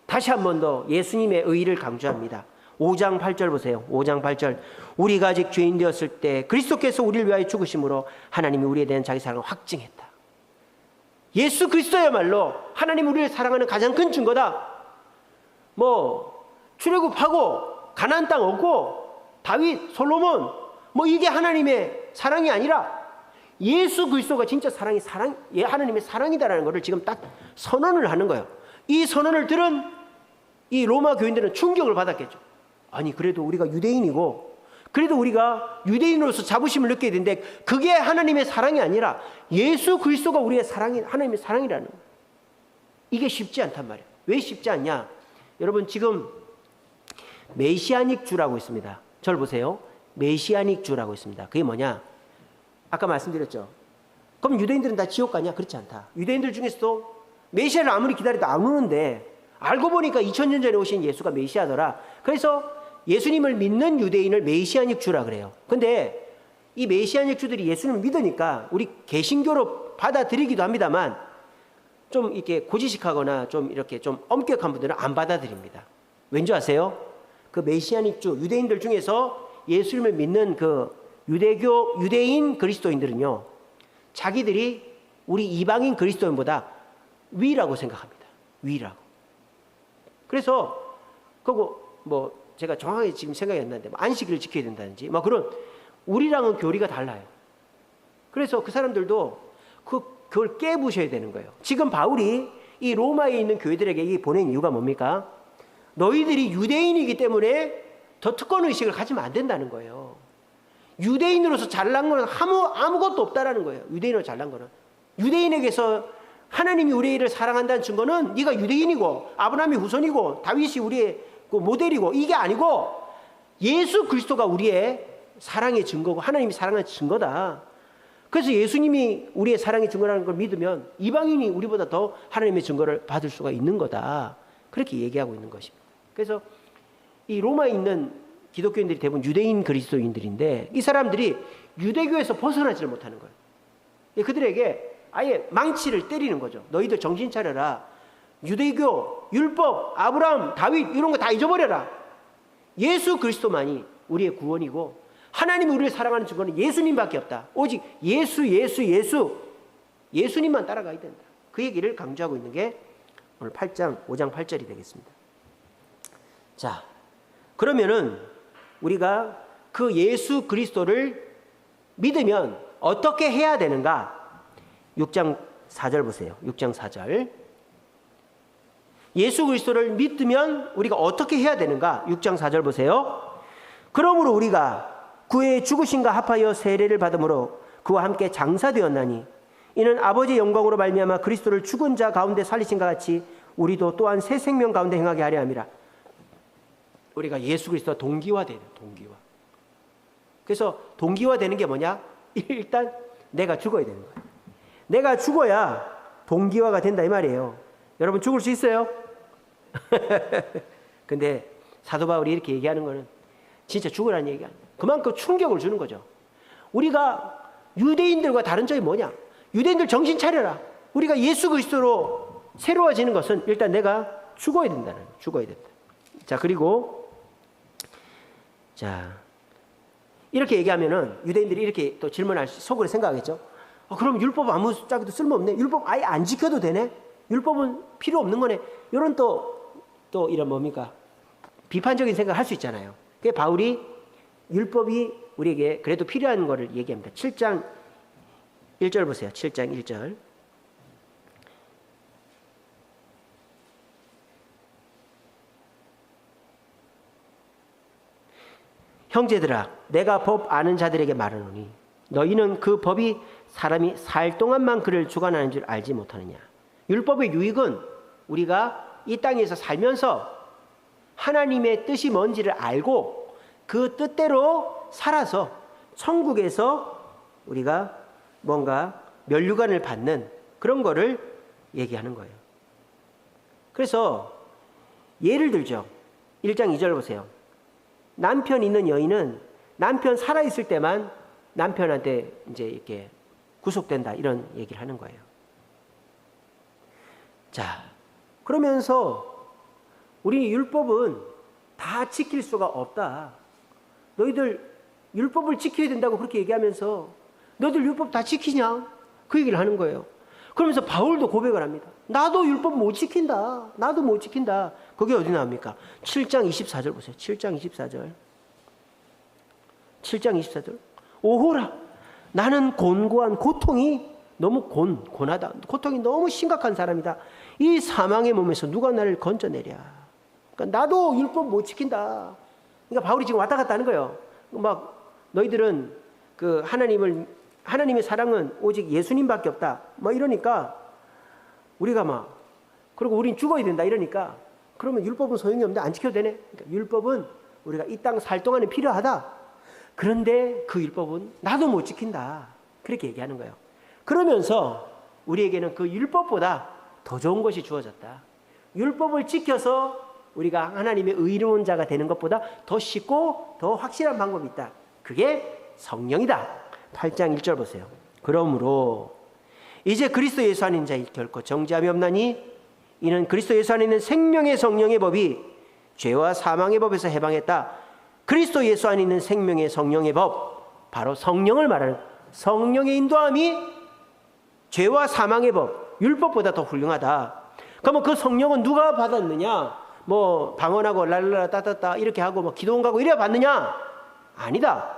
다시 한 번 더 예수님의 의를 강조합니다. 5장 8절 보세요. 5장 8절. 우리가 아직 죄인 되었을 때 그리스도께서 우리를 위하여 죽으심으로 하나님이 우리에 대한 자기 사랑을 확증했다. 예수 그리스도야말로 하나님 우리를 사랑하는 가장 큰 증거다. 출애굽하고 가나안 땅 얻고 다윗, 솔로몬 이게 하나님의 사랑이 아니라 예수 그리스도가 진짜 하나님의 사랑이다라는 것을 지금 딱 선언을 하는 거예요. 이 선언을 들은 이 로마 교인들은 충격을 받았겠죠. 아니 그래도 우리가 유대인이고 그래도 우리가 유대인으로서 자부심을 느껴야 되는데 그게 하나님의 사랑이 아니라 예수 그리스도가 우리의 사랑이 하나님의 사랑이라는 거예요. 이게 쉽지 않단 말이에요. 왜 쉽지 않냐? 여러분 지금 메시아닉 주라고 있습니다. 저를 보세요. 메시아닉 주라고 있습니다. 그게 뭐냐? 아까 말씀드렸죠. 그럼 유대인들은 다 지옥 가냐? 그렇지 않다. 유대인들 중에서도 메시아를 아무리 기다려도 안 오는데 알고 보니까 2000년 전에 오신 예수가 메시아더라. 그래서 예수님을 믿는 유대인을 메시아닉 주라 그래요. 근데 이 메시아닉 주들이 예수님을 믿으니까 우리 개신교로 받아들이기도 합니다만 좀 이렇게 고지식하거나 좀 이렇게 좀 엄격한 분들은 안 받아들입니다. 왠지 아세요? 그 메시아닉 주 유대인들 중에서 예수님을 믿는 그 유대인 그리스도인들은요, 자기들이 우리 이방인 그리스도인보다 위라고 생각합니다. 위라고. 그래서 그거 제가 정확하게 지금 생각이 안 나는데 안식일을 지켜야 된다든지 그런 우리랑은 교리가 달라요. 그래서 그 사람들도 그걸 깨부셔야 되는 거예요. 지금 바울이 이 로마에 있는 교회들에게 보낸 이유가 뭡니까? 너희들이 유대인이기 때문에 더 특권의식을 가지면 안 된다는 거예요. 유대인으로서 잘난 거는 아무것도 없다라는 거예요. 유대인으로 잘난 거는. 유대인에게서 하나님이 우리를 사랑한다는 증거는 네가 유대인이고 아브라함이 후손이고 다윗이 우리의 모델이고 이게 아니고 예수 그리스도가 우리의 사랑의 증거고 하나님이 사랑하는 증거다. 그래서 예수님이 우리의 사랑의 증거라는 걸 믿으면 이방인이 우리보다 더 하나님의 증거를 받을 수가 있는 거다. 그렇게 얘기하고 있는 것입니다. 그래서 이 로마에 있는 기독교인들이 대부분 유대인 그리스도인들인데 이 사람들이 유대교에서 벗어나지를 못하는 거예요. 그들에게 아예 망치를 때리는 거죠. 너희들 정신 차려라. 유대교, 율법, 아브라함, 다윗 이런 거 다 잊어버려라. 예수 그리스도만이 우리의 구원이고 하나님이 우리를 사랑하는 증거는 예수님밖에 없다. 오직 예수님만 따라가야 된다. 그 얘기를 강조하고 있는 게 오늘 5장 8절이 되겠습니다. 자, 그러면은 우리가 그 예수 그리스도를 믿으면 어떻게 해야 되는가? 6장 4절 보세요. 6장 4절. 예수 그리스도를 믿으면 우리가 어떻게 해야 되는가? 6장 4절 보세요. 그러므로 우리가 그의 죽으심과 합하여 세례를 받음으로 그와 함께 장사되었나니 이는 아버지의 영광으로 말미암아 그리스도를 죽은 자 가운데 살리신과 같이 우리도 또한 새 생명 가운데 행하게 하려 함이라. 우리가 예수 그리스도와 동기화되는 동기화. 그래서 동기화되는 게 뭐냐? 일단 내가 죽어야 되는 거예요. 내가 죽어야 동기화가 된다 이 말이에요. 여러분 죽을 수 있어요? 근데 사도 바울이 이렇게 얘기하는 거는 진짜 죽으라는 얘기가 아니에요. 그만큼 충격을 주는 거죠. 우리가 유대인들과 다른 점이 뭐냐? 유대인들 정신 차려라. 우리가 예수 그리스도로 새로워지는 것은 일단 내가 죽어야 된다는 거예요. 죽어야 된다. 자, 그리고 자 이렇게 얘기하면은 유대인들이 이렇게 또 질문할 속으로 생각하겠죠. 그럼 율법 아무 짝에도 쓸모없네. 율법 아예 안 지켜도 되네. 율법은 필요 없는 거네. 이런 또 이런 뭡니까? 비판적인 생각을 할 수 있잖아요. 그게 바울이 율법이 우리에게 그래도 필요한 거를 얘기합니다. 7장 1절 보세요. 7장 1절. 형제들아, 내가 법 아는 자들에게 말하노니 너희는 그 법이 사람이 살 동안만 그를 주관하는 줄 알지 못하느냐. 율법의 유익은 우리가 이 땅에서 살면서 하나님의 뜻이 뭔지를 알고 그 뜻대로 살아서 천국에서 우리가 뭔가 면류관을 받는 그런 거를 얘기하는 거예요. 그래서 예를 들죠. 1장 2절 보세요. 남편 있는 여인은 남편 살아있을 때만 남편한테 이제 이렇게 구속된다 이런 얘기를 하는 거예요. 자, 그러면서 우리 율법은 다 지킬 수가 없다. 너희들 율법을 지켜야 된다고 그렇게 얘기하면서 너희들 율법 다 지키냐? 그 얘기를 하는 거예요. 그러면서 바울도 고백을 합니다. 나도 율법 못 지킨다. 나도 못 지킨다. 그게 어디 나옵니까? 7장 24절 보세요. 7장 24절. 7장 24절. 오호라. 나는 곤고한 고통이 너무 고나다. 고통이 너무 심각한 사람이다. 이 사망의 몸에서 누가 나를 건져내랴. 그러니까 나도 율법 못 지킨다. 그러니까 바울이 지금 왔다 갔다 하는 거예요. 막 너희들은 그 하나님의 사랑은 오직 예수님밖에 없다. 뭐 이러니까 우리가 막 그리고 우린 죽어야 된다 이러니까 그러면 율법은 소용이 없는데 안 지켜도 되네. 그러니까 율법은 우리가 이 땅 살 동안에 필요하다. 그런데 그 율법은 나도 못 지킨다. 그렇게 얘기하는 거예요. 그러면서 우리에게는 그 율법보다 더 좋은 것이 주어졌다. 율법을 지켜서 우리가 하나님의 의로운 자가 되는 것보다 더 쉽고 더 확실한 방법이 있다. 그게 성령이다. 8장 1절 보세요. 그러므로 이제 그리스도 예수 안에 있는 자에 결코 정죄함이 없나니 이는 그리스도 예수 안에 있는 생명의 성령의 법이 죄와 사망의 법에서 해방했다. 그리스도 예수 안에 있는 생명의 성령의 법, 바로 성령을 말하는 성령의 인도함이 죄와 사망의 법, 율법보다 더 훌륭하다. 그러면 그 성령은 누가 받았느냐? 뭐 방언하고 랄랄라 따따따 이렇게 하고 뭐 기도원 가고 이래야 받느냐? 아니다.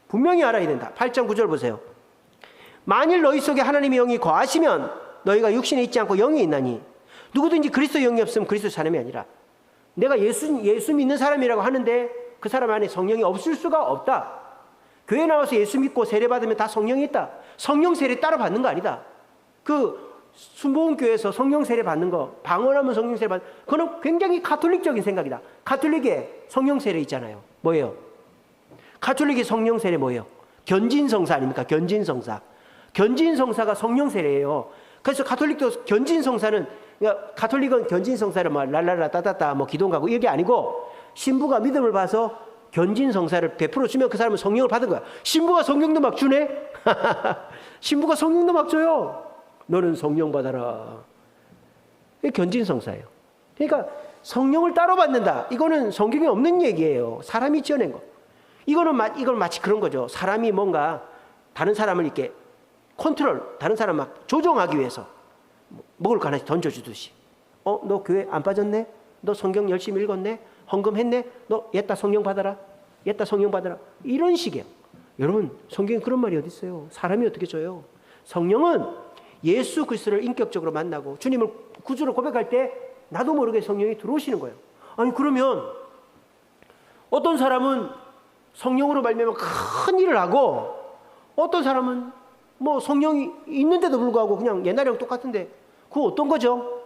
분명히 알아야 된다. 8장 9절 보세요. 만일 너희 속에 하나님의 영이 거하시면 너희가 육신에 있지 않고 영이 있나니 누구든지 그리스도 영이 없으면 그리스도 사람이 아니라. 내가 예수 믿는 사람이라고 하는데 그 사람 안에 성령이 없을 수가 없다. 교회 나와서 예수 믿고 세례 받으면 다 성령이 있다. 성령 세례 따로 받는 거 아니다. 그 순복음교회에서 성령 세례 받는 거, 방언하면 성령 세례 받는 거, 그건 굉장히 가톨릭적인 생각이다. 가톨릭에 성령 세례 있잖아요. 뭐예요? 가톨릭의 성령 세례 뭐예요? 견진성사 아닙니까? 견진성사. 견진성사가 성령 세례예요. 그래서 가톨릭도 견진성사는, 그러니까 가톨릭은 견진성사를 뭐 랄랄라 따따따 뭐 기도 가고 이게 아니고 신부가 믿음을 봐서 견진성사를 베풀어 주면 그 사람은 성령을 받은 거야. 신부가 성령도 막 주네? 신부가 성령도 막 줘요. 너는 성령 받아라. 이게 견진성사예요. 그러니까 성령을 따로 받는다. 이거는 성경에 없는 얘기예요. 사람이 지어낸 거. 이건 마치 그런 거죠. 사람이 뭔가 다른 사람을 이렇게 다른 사람 막 조종하기 위해서 먹을 거 하나씩 던져주듯이. 너 교회 안 빠졌네? 너 성경 열심히 읽었네? 헌금했네? 너 옛다 성령 받아라. 옛다 성령 받아라. 이런 식이에요. 여러분, 성경에 그런 말이 어디 있어요? 사람이 어떻게 줘요? 성령은 예수 그리스도를 인격적으로 만나고 주님을 구주로 고백할 때 나도 모르게 성령이 들어오시는 거예요. 아니 그러면 어떤 사람은 성령으로 말미암아 큰 일을 하고 어떤 사람은 뭐 성령이 있는데도 불구하고 그냥 옛날이랑 똑같은데 그거 어떤 거죠?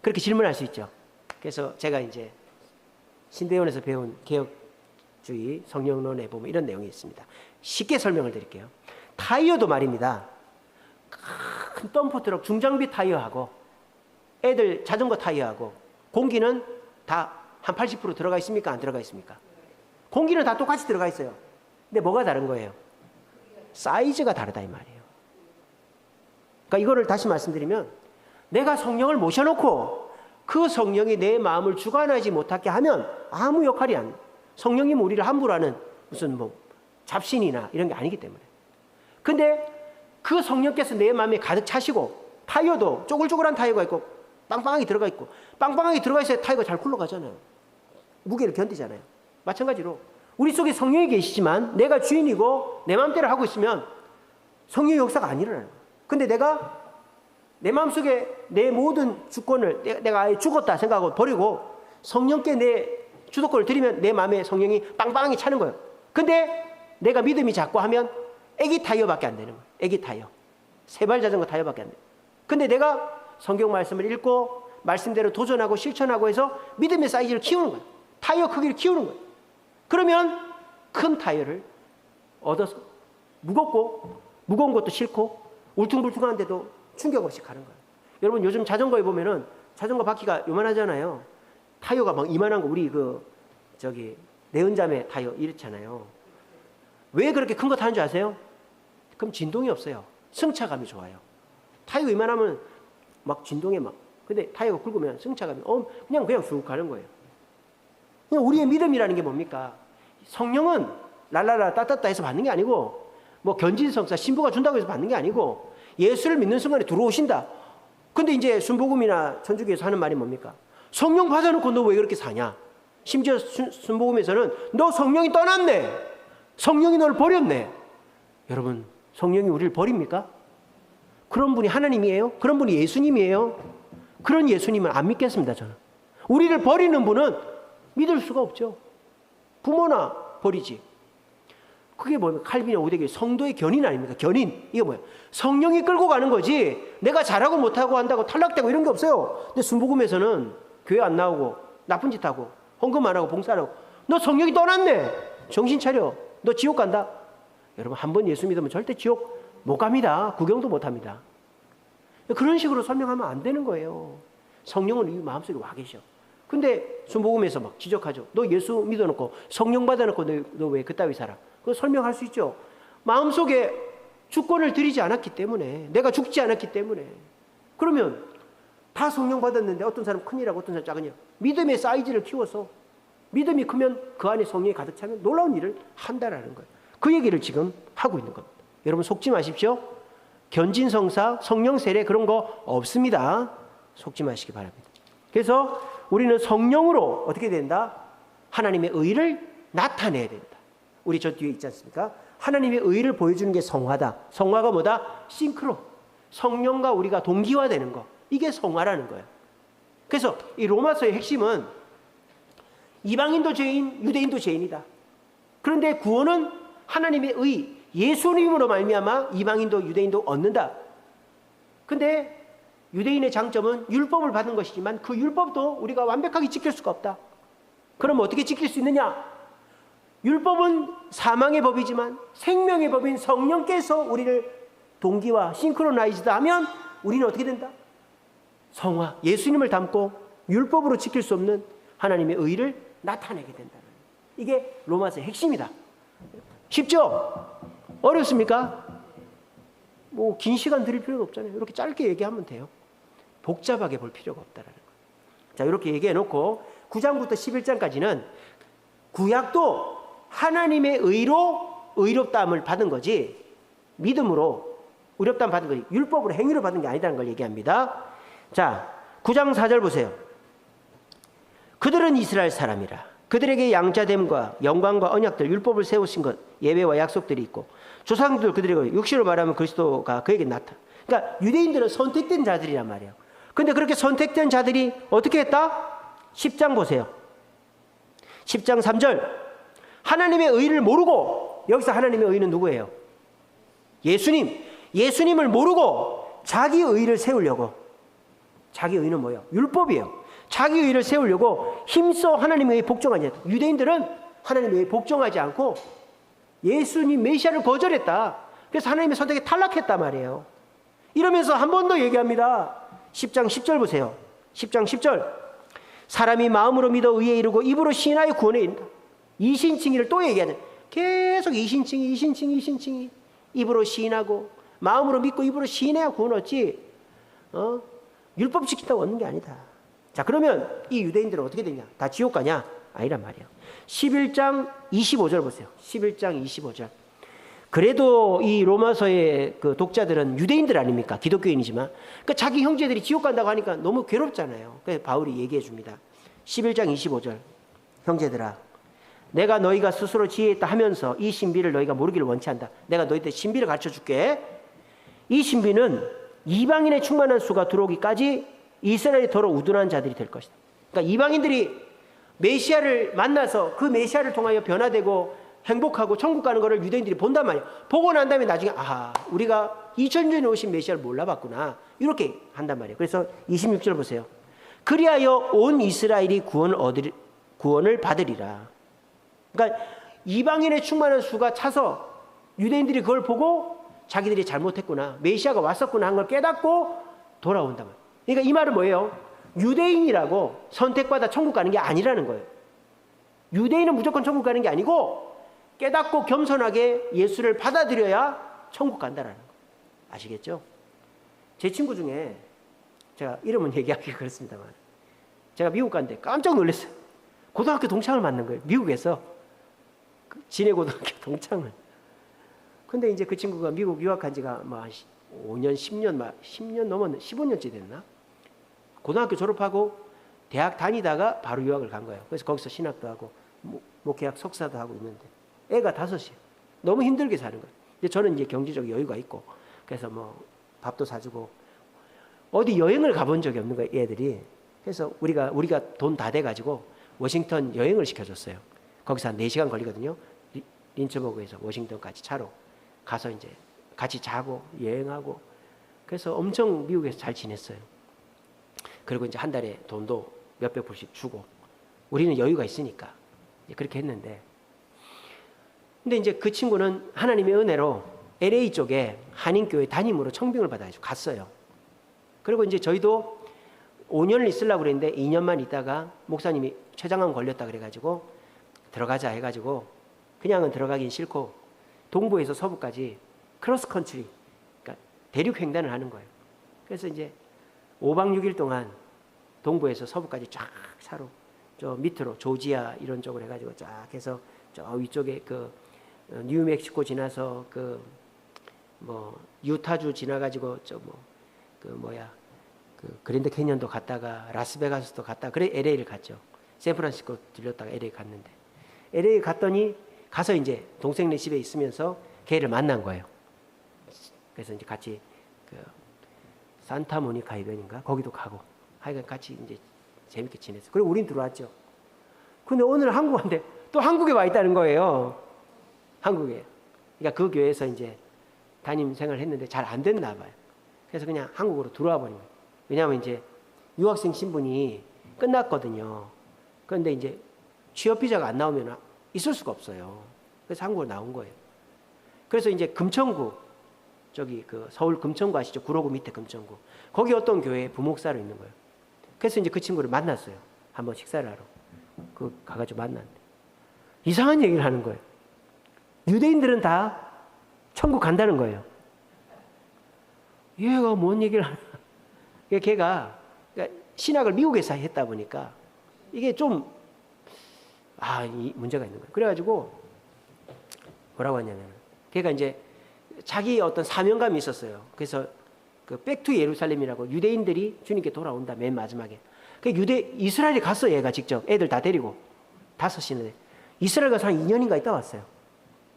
그렇게 질문할 수 있죠. 그래서 제가 이제 신대원에서 배운 개혁주의 성령론에 보면 이런 내용이 있습니다. 쉽게 설명을 드릴게요. 타이어도 말입니다. 큰 덤프트럭 중장비 타이어하고 애들 자전거 타이어하고 공기는 다 한 80% 들어가 있습니까? 안 들어가 있습니까? 공기는 다 똑같이 들어가 있어요. 근데 뭐가 다른 거예요? 사이즈가 다르다 이 말이에요. 그러니까 이거를 다시 말씀드리면 내가 성령을 모셔놓고 그 성령이 내 마음을 주관하지 못하게 하면 아무 역할이 안 돼요. 성령님 우리를 함부로 하는 무슨 뭐 잡신이나 이런 게 아니기 때문에. 근데 그 성령께서 내 마음에 가득 차시고 타이어도 쪼글쪼글한 타이어가 있고 빵빵하게 들어가 있고 빵빵하게 들어가 있어야 타이어가 잘 굴러가잖아요. 무게를 견디잖아요. 마찬가지로 우리 속에 성령이 계시지만 내가 주인이고 내 마음대로 하고 있으면 성령의 역사가 안 일어나는 거예요. 근데 내가 내 마음속에 내 모든 주권을 내가 아예 죽었다 생각하고 버리고 성령께 내 주도권을 드리면 내 마음에 성령이 빵빵하게 차는 거예요. 근데 내가 믿음이 작고 하면 애기 타이어밖에 안 되는 거예요. 애기 타이어. 세발 자전거 타이어밖에 안 돼요. 근데 내가 성경 말씀을 읽고 말씀대로 도전하고 실천하고 해서 믿음의 사이즈를 키우는 거예요. 타이어 크기를 키우는 거예요. 그러면 큰 타이어를 얻어서 무거운 것도 싫고 울퉁불퉁한데도 충격 없이 가는 거예요. 여러분 요즘 자전거에 보면은 자전거 바퀴가 요만하잖아요. 타이어가 막 이만한 거 우리 내은자매 타이어 이렇잖아요. 왜 그렇게 큰 거 타는 줄 아세요? 그럼 진동이 없어요. 승차감이 좋아요. 타이어 이만하면 막 진동에 막. 근데 타이어가 굵으면 승차감이 그냥 쑥 가는 거예요. 그냥 우리의 믿음이라는 게 뭡니까? 성령은 랄랄라 따따따 해서 받는 게 아니고 뭐 견진성사 신부가 준다고 해서 받는 게 아니고 예수를 믿는 순간에 들어오신다. 근데 이제 순복음이나 천주교에서 하는 말이 뭡니까? 성령 받아놓고 너 왜 그렇게 사냐? 심지어 순복음에서는 너 성령이 떠났네. 성령이 너를 버렸네. 여러분 성령이 우리를 버립니까? 그런 분이 하나님이에요? 그런 분이 예수님이에요? 그런 예수님은 안 믿겠습니다 저는. 우리를 버리는 분은 믿을 수가 없죠. 부모나 버리지. 그게 뭐예요? 칼빈의 오대교의 성도의 견인 아닙니까? 견인. 이게 뭐예요? 성령이 끌고 가는 거지 내가 잘하고 못하고 한다고 탈락되고 이런 게 없어요. 근데 순복음에서는 교회 안 나오고 나쁜 짓 하고 헌금 안 하고 봉사 안 하고 너 성령이 떠났네. 정신 차려. 너 지옥 간다. 여러분 한 번 예수 믿으면 절대 지옥 못 갑니다. 구경도 못 합니다. 그런 식으로 설명하면 안 되는 거예요. 성령은 이 마음속에 와 계셔. 근데 순복음에서 막 지적하죠. 너 예수 믿어놓고 성령 받아놓고 너 왜 그따위 살아? 그거 설명할 수 있죠. 마음속에 주권을 드리지 않았기 때문에 내가 죽지 않았기 때문에. 그러면 다 성령 받았는데 어떤 사람 큰일하고 어떤 사람 작으냐. 믿음의 사이즈를 키워서 믿음이 크면 그 안에 성령이 가득 차면 놀라운 일을 한다라는 거예요. 그 얘기를 지금 하고 있는 겁니다. 여러분 속지 마십시오. 견진성사, 성령 세례 그런 거 없습니다. 속지 마시기 바랍니다. 그래서 우리는 성령으로 어떻게 된다? 하나님의 의를 나타내야 된다. 우리 저 뒤에 있지 않습니까? 하나님의 의를 보여주는 게 성화다. 성화가 뭐다? 싱크로. 성령과 우리가 동기화되는 거. 이게 성화라는 거예요. 그래서 이 로마서의 핵심은 이방인도 죄인, 유대인도 죄인이다. 그런데 구원은 하나님의 의, 예수님으로 말미암아 이방인도 유대인도 얻는다. 근데 유대인의 장점은 율법을 받는 것이지만 그 율법도 우리가 완벽하게 지킬 수가 없다. 그럼 어떻게 지킬 수 있느냐? 율법은 사망의 법이지만 생명의 법인 성령께서 우리를 동기와 싱크로나이즈드 하면 우리는 어떻게 된다? 성화, 예수님을 닮고 율법으로 지킬 수 없는 하나님의 의를 나타내게 된다는 이게 로마서의 핵심이다. 쉽죠? 어렵습니까? 뭐 긴 시간 드릴 필요는 없잖아요. 이렇게 짧게 얘기하면 돼요. 복잡하게 볼 필요가 없다라는 거예요. 자, 이렇게 얘기해 놓고 9장부터 11장까지는 구약도 하나님의 의로 의롭다함을 받은 거지 믿음으로 의롭다함 받은 거지 율법으로 행위로 받은 게 아니라는 걸 얘기합니다. 자, 9장 4절 보세요. 그들은 이스라엘 사람이라. 그들에게 양자됨과 영광과 언약들 율법을 세우신 것 예배와 약속들이 있고 조상들 그들에게 육신으로 말하면 그리스도가 그에게 나타. 그러니까 유대인들은 선택된 자들이란 말이에요. 근데 그렇게 선택된 자들이 어떻게 했다? 10장 보세요. 10장 3절. 하나님의 의를 모르고, 여기서 하나님의 의는 누구예요? 예수님을 모르고 자기 의를 세우려고. 자기 의는 뭐예요? 율법이에요. 자기 의를 세우려고 힘써 하나님의 의에 복종하지. 유대인들은 하나님의 의에 복종하지 않고 예수님 메시아를 거절했다. 그래서 하나님의 선택에 탈락했단 말이에요. 이러면서 한 번 더 얘기합니다. 10장 10절 보세요. 10장 10절. 사람이 마음으로 믿어 의에 이르고 입으로 시인하여 구원에 이른다. 이신칭의를 또 얘기하는. 계속 이신칭의. 입으로 시인하고 마음으로 믿고 입으로 시인해야 구원 얻지. 율법 지킨다고 얻는 게 아니다. 자, 그러면 이 유대인들은 어떻게 되냐? 다 지옥 가냐? 아니란 말이에요. 11장 25절 보세요. 11장 25절. 그래도 이 로마서의 그 독자들은 유대인들 아닙니까? 기독교인이지만. 그러니까 자기 형제들이 지옥 간다고 하니까 너무 괴롭잖아요. 그래서 바울이 얘기해 줍니다. 11장 25절. 형제들아, 내가 너희가 스스로 지혜있다 하면서 이 신비를 너희가 모르기를 원치 않다. 내가 너희한테 신비를 가르쳐 줄게. 이 신비는 이방인의 충만한 수가 들어오기까지 이스라엘이 더러 우둔한 자들이 될 것이다. 그러니까 이방인들이 메시아를 만나서 그 메시아를 통하여 변화되고 행복하고 천국 가는 것을 유대인들이 본단 말이에요. 보고 난 다음에 나중에 우리가 2000년 전에 오신 메시아를 몰라봤구나. 이렇게 한단 말이에요. 그래서 26절 보세요. 그리하여 온 이스라엘이 구원을 받으리라. 그러니까 이방인의 충만한 수가 차서 유대인들이 그걸 보고 자기들이 잘못했구나, 메시아가 왔었구나 한 걸 깨닫고 돌아온단 말이에요. 그러니까 이 말은 뭐예요? 유대인이라고 선택받아 천국 가는 게 아니라는 거예요. 유대인은 무조건 천국 가는 게 아니고 깨닫고 겸손하게 예수를 받아들여야 천국 간다라는 거. 아시겠죠? 제 친구 중에 제가 이름은 얘기하기 그렇습니다만 제가 미국 갔는데 깜짝 놀랐어요. 고등학교 동창을 만난 거예요. 미국에서 진해고등학교 동창을. 근데 이제 그 친구가 미국 유학한 지가 뭐 한 5년, 10년 넘었네. 15년째 됐나? 고등학교 졸업하고 대학 다니다가 바로 유학을 간 거예요. 그래서 거기서 신학도 하고 목회학 석사도 하고 있는데 애가 5이에요. 너무 힘들게 사는 거예요. 근데 저는 이제 경제적 여유가 있고 그래서 뭐 밥도 사주고 어디 여행을 가본 적이 없는 거예요, 애들이. 그래서 우리가 돈 다 돼가지고 워싱턴 여행을 시켜줬어요. 거기서 한 4시간 걸리거든요. 린츠버그에서 워싱턴까지 차로 가서 이제 같이 자고 여행하고 그래서 엄청 미국에서 잘 지냈어요. 그리고 이제 한 달에 돈도 몇백 불씩 주고 우리는 여유가 있으니까 그렇게 했는데 근데 이제 그 친구는 하나님의 은혜로 LA 쪽에 한인교회 담임으로 청빙을 받아가지고 갔어요. 그리고 이제 저희도 5년을 있으려고 그랬는데 2년만 있다가 목사님이 췌장암 걸렸다 그래가지고 들어가자 해가지고 그냥은 들어가긴 싫고 동부에서 서부까지 크로스컨트리, 그러니까 대륙 횡단을 하는 거예요. 그래서 이제 5박 6일 동안 동부에서 서부까지 쫙 차로 저 밑으로 조지아 이런 쪽으로 해가지고 쫙 해서 저 위쪽에 그 뉴멕시코 지나서 그 뭐 유타주 지나가지고 저 그 그랜드 캐년도 갔다가 라스베가스도 갔다가 그래 LA를 갔죠. 샌프란시스코 들렸다가 LA 갔는데 LA 갔더니 가서 이제 동생네 집에 있으면서 걔를 만난 거예요. 그래서 이제 같이 그 산타모니카 해변인가 거기도 가고 하여간 같이 이제 재밌게 지냈어요. 그리고 우린 들어왔죠. 근데 오늘 한국 왔는데 또 한국에 와 있다는 거예요. 한국에. 그러니까 그 교회에서 이제 담임 생활을 했는데 잘 안 됐나 봐요. 그래서 그냥 한국으로 들어와 버린 거예요. 왜냐하면 이제 유학생 신분이 끝났거든요. 그런데 이제 취업 비자가 안 나오면 있을 수가 없어요. 그래서 한국으로 나온 거예요. 그래서 이제 금천구 저기 그 서울 금천구 아시죠? 구로구 밑에 금천구. 거기 어떤 교회에 부목사로 있는 거예요. 그래서 이제 그 친구를 만났어요. 한번 식사를 하러. 그 가가지고 만났는데 이상한 얘기를 하는 거예요. 유대인들은 다 천국 간다는 거예요. 얘가 뭔 얘기를 하나. 걔가 그러니까 신학을 미국에서 했다 보니까 이게 좀 이 문제가 있는 거예요. 그래가지고 뭐라고 하냐면 걔가 이제 자기 어떤 사명감이 있었어요. 그래서 그 백투 예루살렘이라고 유대인들이 주님께 돌아온다 맨 마지막에. 그 이스라엘에 갔어. 얘가 직접 애들 다 데리고 5이는데 이스라엘 가서 한 2년인가 있다 왔어요.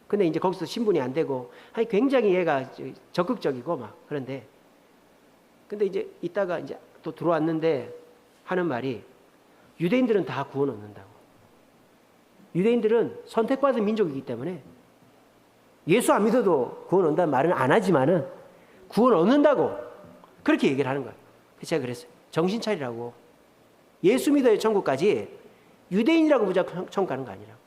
근데 이제 거기서 신분이 안 되고 굉장히 얘가 적극적이고 막 그런데 근데 이제 이따가 이제 또 들어왔는데 하는 말이 유대인들은 다 구원 얻는다고. 유대인들은 선택받은 민족이기 때문에 예수 안 믿어도 구원 얻는다는 말은 안 하지만은 구원 얻는다고 그렇게 얘기를 하는 거예요. 그래서 제가 그랬어요. 정신 차리라고. 예수 믿어야 천국까지 유대인이라고 무조건 천국 가는 거 아니라고.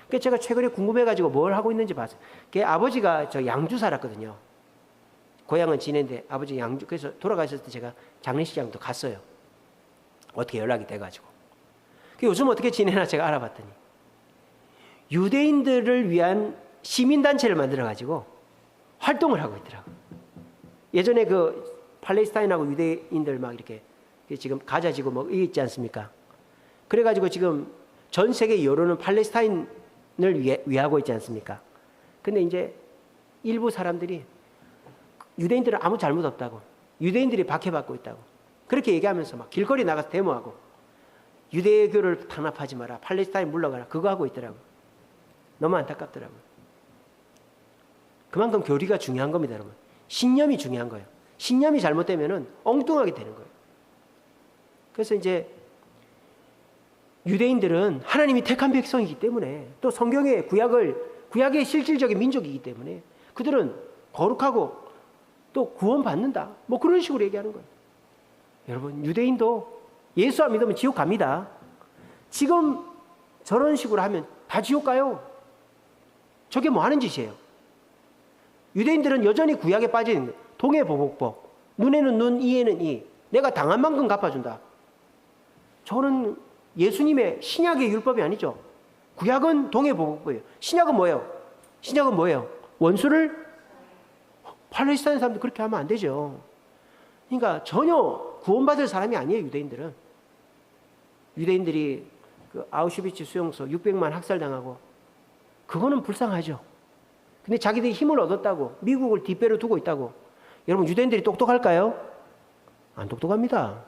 그래서 제가 최근에 궁금해가지고 뭘 하고 있는지 봤어요. 아버지가 저 양주 살았거든요. 고향은 진해인데 아버지 양주, 그래서 돌아가셨을 때 제가 장례식장도 갔어요. 어떻게 연락이 돼가지고. 요즘 어떻게 지내나 제가 알아봤더니 유대인들을 위한 시민단체를 만들어가지고 활동을 하고 있더라고요. 예전에 그 팔레스타인하고 유대인들 막 이렇게 지금 가자지고 뭐 이게 있지 않습니까? 그래가지고 지금 전 세계 여론은 팔레스타인을 위하고 있지 않습니까? 근데 이제 일부 사람들이 유대인들은 아무 잘못 없다고, 유대인들이 박해받고 있다고 그렇게 얘기하면서 막 길거리 나가서 데모하고 유대교를 탄압하지 마라, 팔레스타인 물러가라, 그거 하고 있더라고요. 너무 안타깝더라고요. 그만큼 교리가 중요한 겁니다, 여러분. 신념이 중요한 거예요. 신념이 잘못되면은 엉뚱하게 되는 거예요. 그래서 이제 유대인들은 하나님이 택한 백성이기 때문에 또 성경의 구약의 실질적인 민족이기 때문에 그들은 거룩하고 또 구원받는다. 뭐 그런 식으로 얘기하는 거예요. 여러분, 유대인도 예수 안 믿으면 지옥 갑니다. 지금 저런 식으로 하면 다 지옥 가요. 저게 뭐 하는 짓이에요? 유대인들은 여전히 구약에 빠져 있는 거예요. 동해보복법. 눈에는 눈, 이에는 이. 내가 당한 만큼 갚아준다. 저는 예수님의 신약의 율법이 아니죠. 구약은 동해보복법이에요. 신약은 뭐예요? 신약은 뭐예요? 원수를 팔레스타인 사람들 그렇게 하면 안 되죠. 그러니까 전혀 구원받을 사람이 아니에요, 유대인들은. 유대인들이 그 아우슈비츠 수용소 600만 학살당하고 그거는 불쌍하죠. 근데 자기들이 힘을 얻었다고 미국을 뒷배로 두고 있다고. 여러분, 유대인들이 똑똑할까요? 안 똑똑합니다.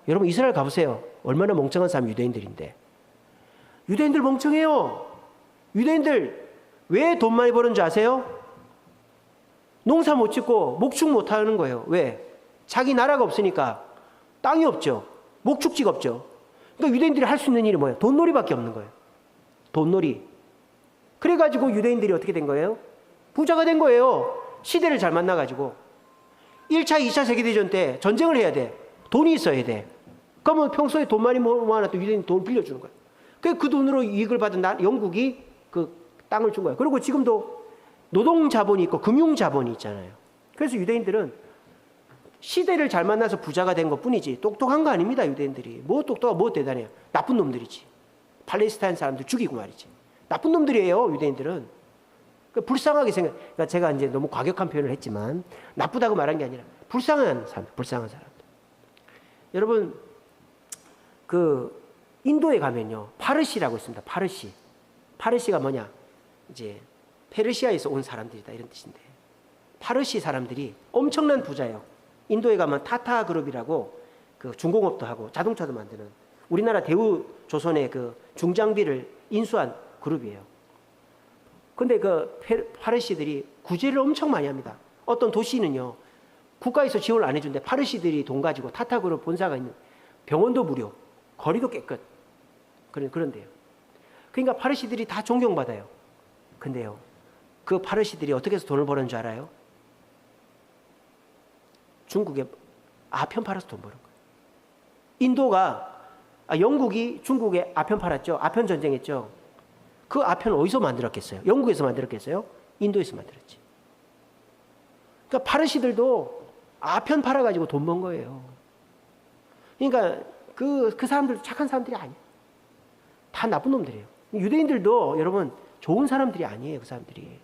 여러분, 이스라엘 가보세요. 얼마나 멍청한 사람 유대인들인데. 유대인들 멍청해요. 유대인들 왜 돈 많이 버는 줄 아세요? 농사 못 짓고 목축 못 하는 거예요. 왜? 자기 나라가 없으니까. 땅이 없죠. 목축지가 없죠. 그러니까 유대인들이 할 수 있는 일이 뭐예요? 돈놀이밖에 없는 거예요. 돈놀이. 그래가지고 유대인들이 어떻게 된 거예요? 부자가 된 거예요. 시대를 잘 만나가지고. 1차, 2차 세계대전 때 전쟁을 해야 돼. 돈이 있어야 돼. 그러면 평소에 돈 많이 모아놨던 유대인이 돈을 빌려주는 거예요. 그 돈으로 이익을 받은 영국이 그 땅을 준 거예요. 그리고 지금도 노동 자본이 있고 금융 자본이 있잖아요. 그래서 유대인들은 시대를 잘 만나서 부자가 된 것 뿐이지 똑똑한 거 아닙니다, 유대인들이. 뭐 똑똑하고 뭐 대단해요. 나쁜 놈들이지. 팔레스타인 사람들 죽이고 말이지. 나쁜 놈들이에요, 유대인들은. 불쌍하게 그러니까 제가 이제 너무 과격한 표현을 했지만 나쁘다고 말한 게 아니라 불쌍한 사람들. 여러분, 그 인도에 가면요, 파르시라고 있습니다. 파르시가 뭐냐? 이제 페르시아에서 온 사람들이다, 이런 뜻인데, 파르시 사람들이 엄청난 부자예요. 인도에 가면 타타 그룹이라고 그 중공업도 하고 자동차도 만드는 우리나라 대우조선의 그 중장비를 인수한 그룹이에요. 근데 그 파르시들이 구제를 엄청 많이 합니다. 어떤 도시는요, 국가에서 지원을 안 해준대. 파르시들이 돈 가지고 타타 그룹 본사가 있는 병원도 무료, 거리도 깨끗. 그런데요. 그러니까 파르시들이 다 존경받아요. 근데요, 그 파르시들이 어떻게 해서 돈을 버는 줄 알아요? 중국에 아편 팔아서 돈 버는 거예요. 영국이 중국에 아편 팔았죠. 아편 전쟁했죠. 그 아편 어디서 만들었겠어요? 영국에서 만들었겠어요? 인도에서 만들었지. 그러니까 파르시들도 아편 팔아가지고 돈 번 거예요. 그러니까 그 사람들도 착한 사람들이 아니에요. 다 나쁜 놈들이에요. 유대인들도 여러분 좋은 사람들이 아니에요, 그 사람들이.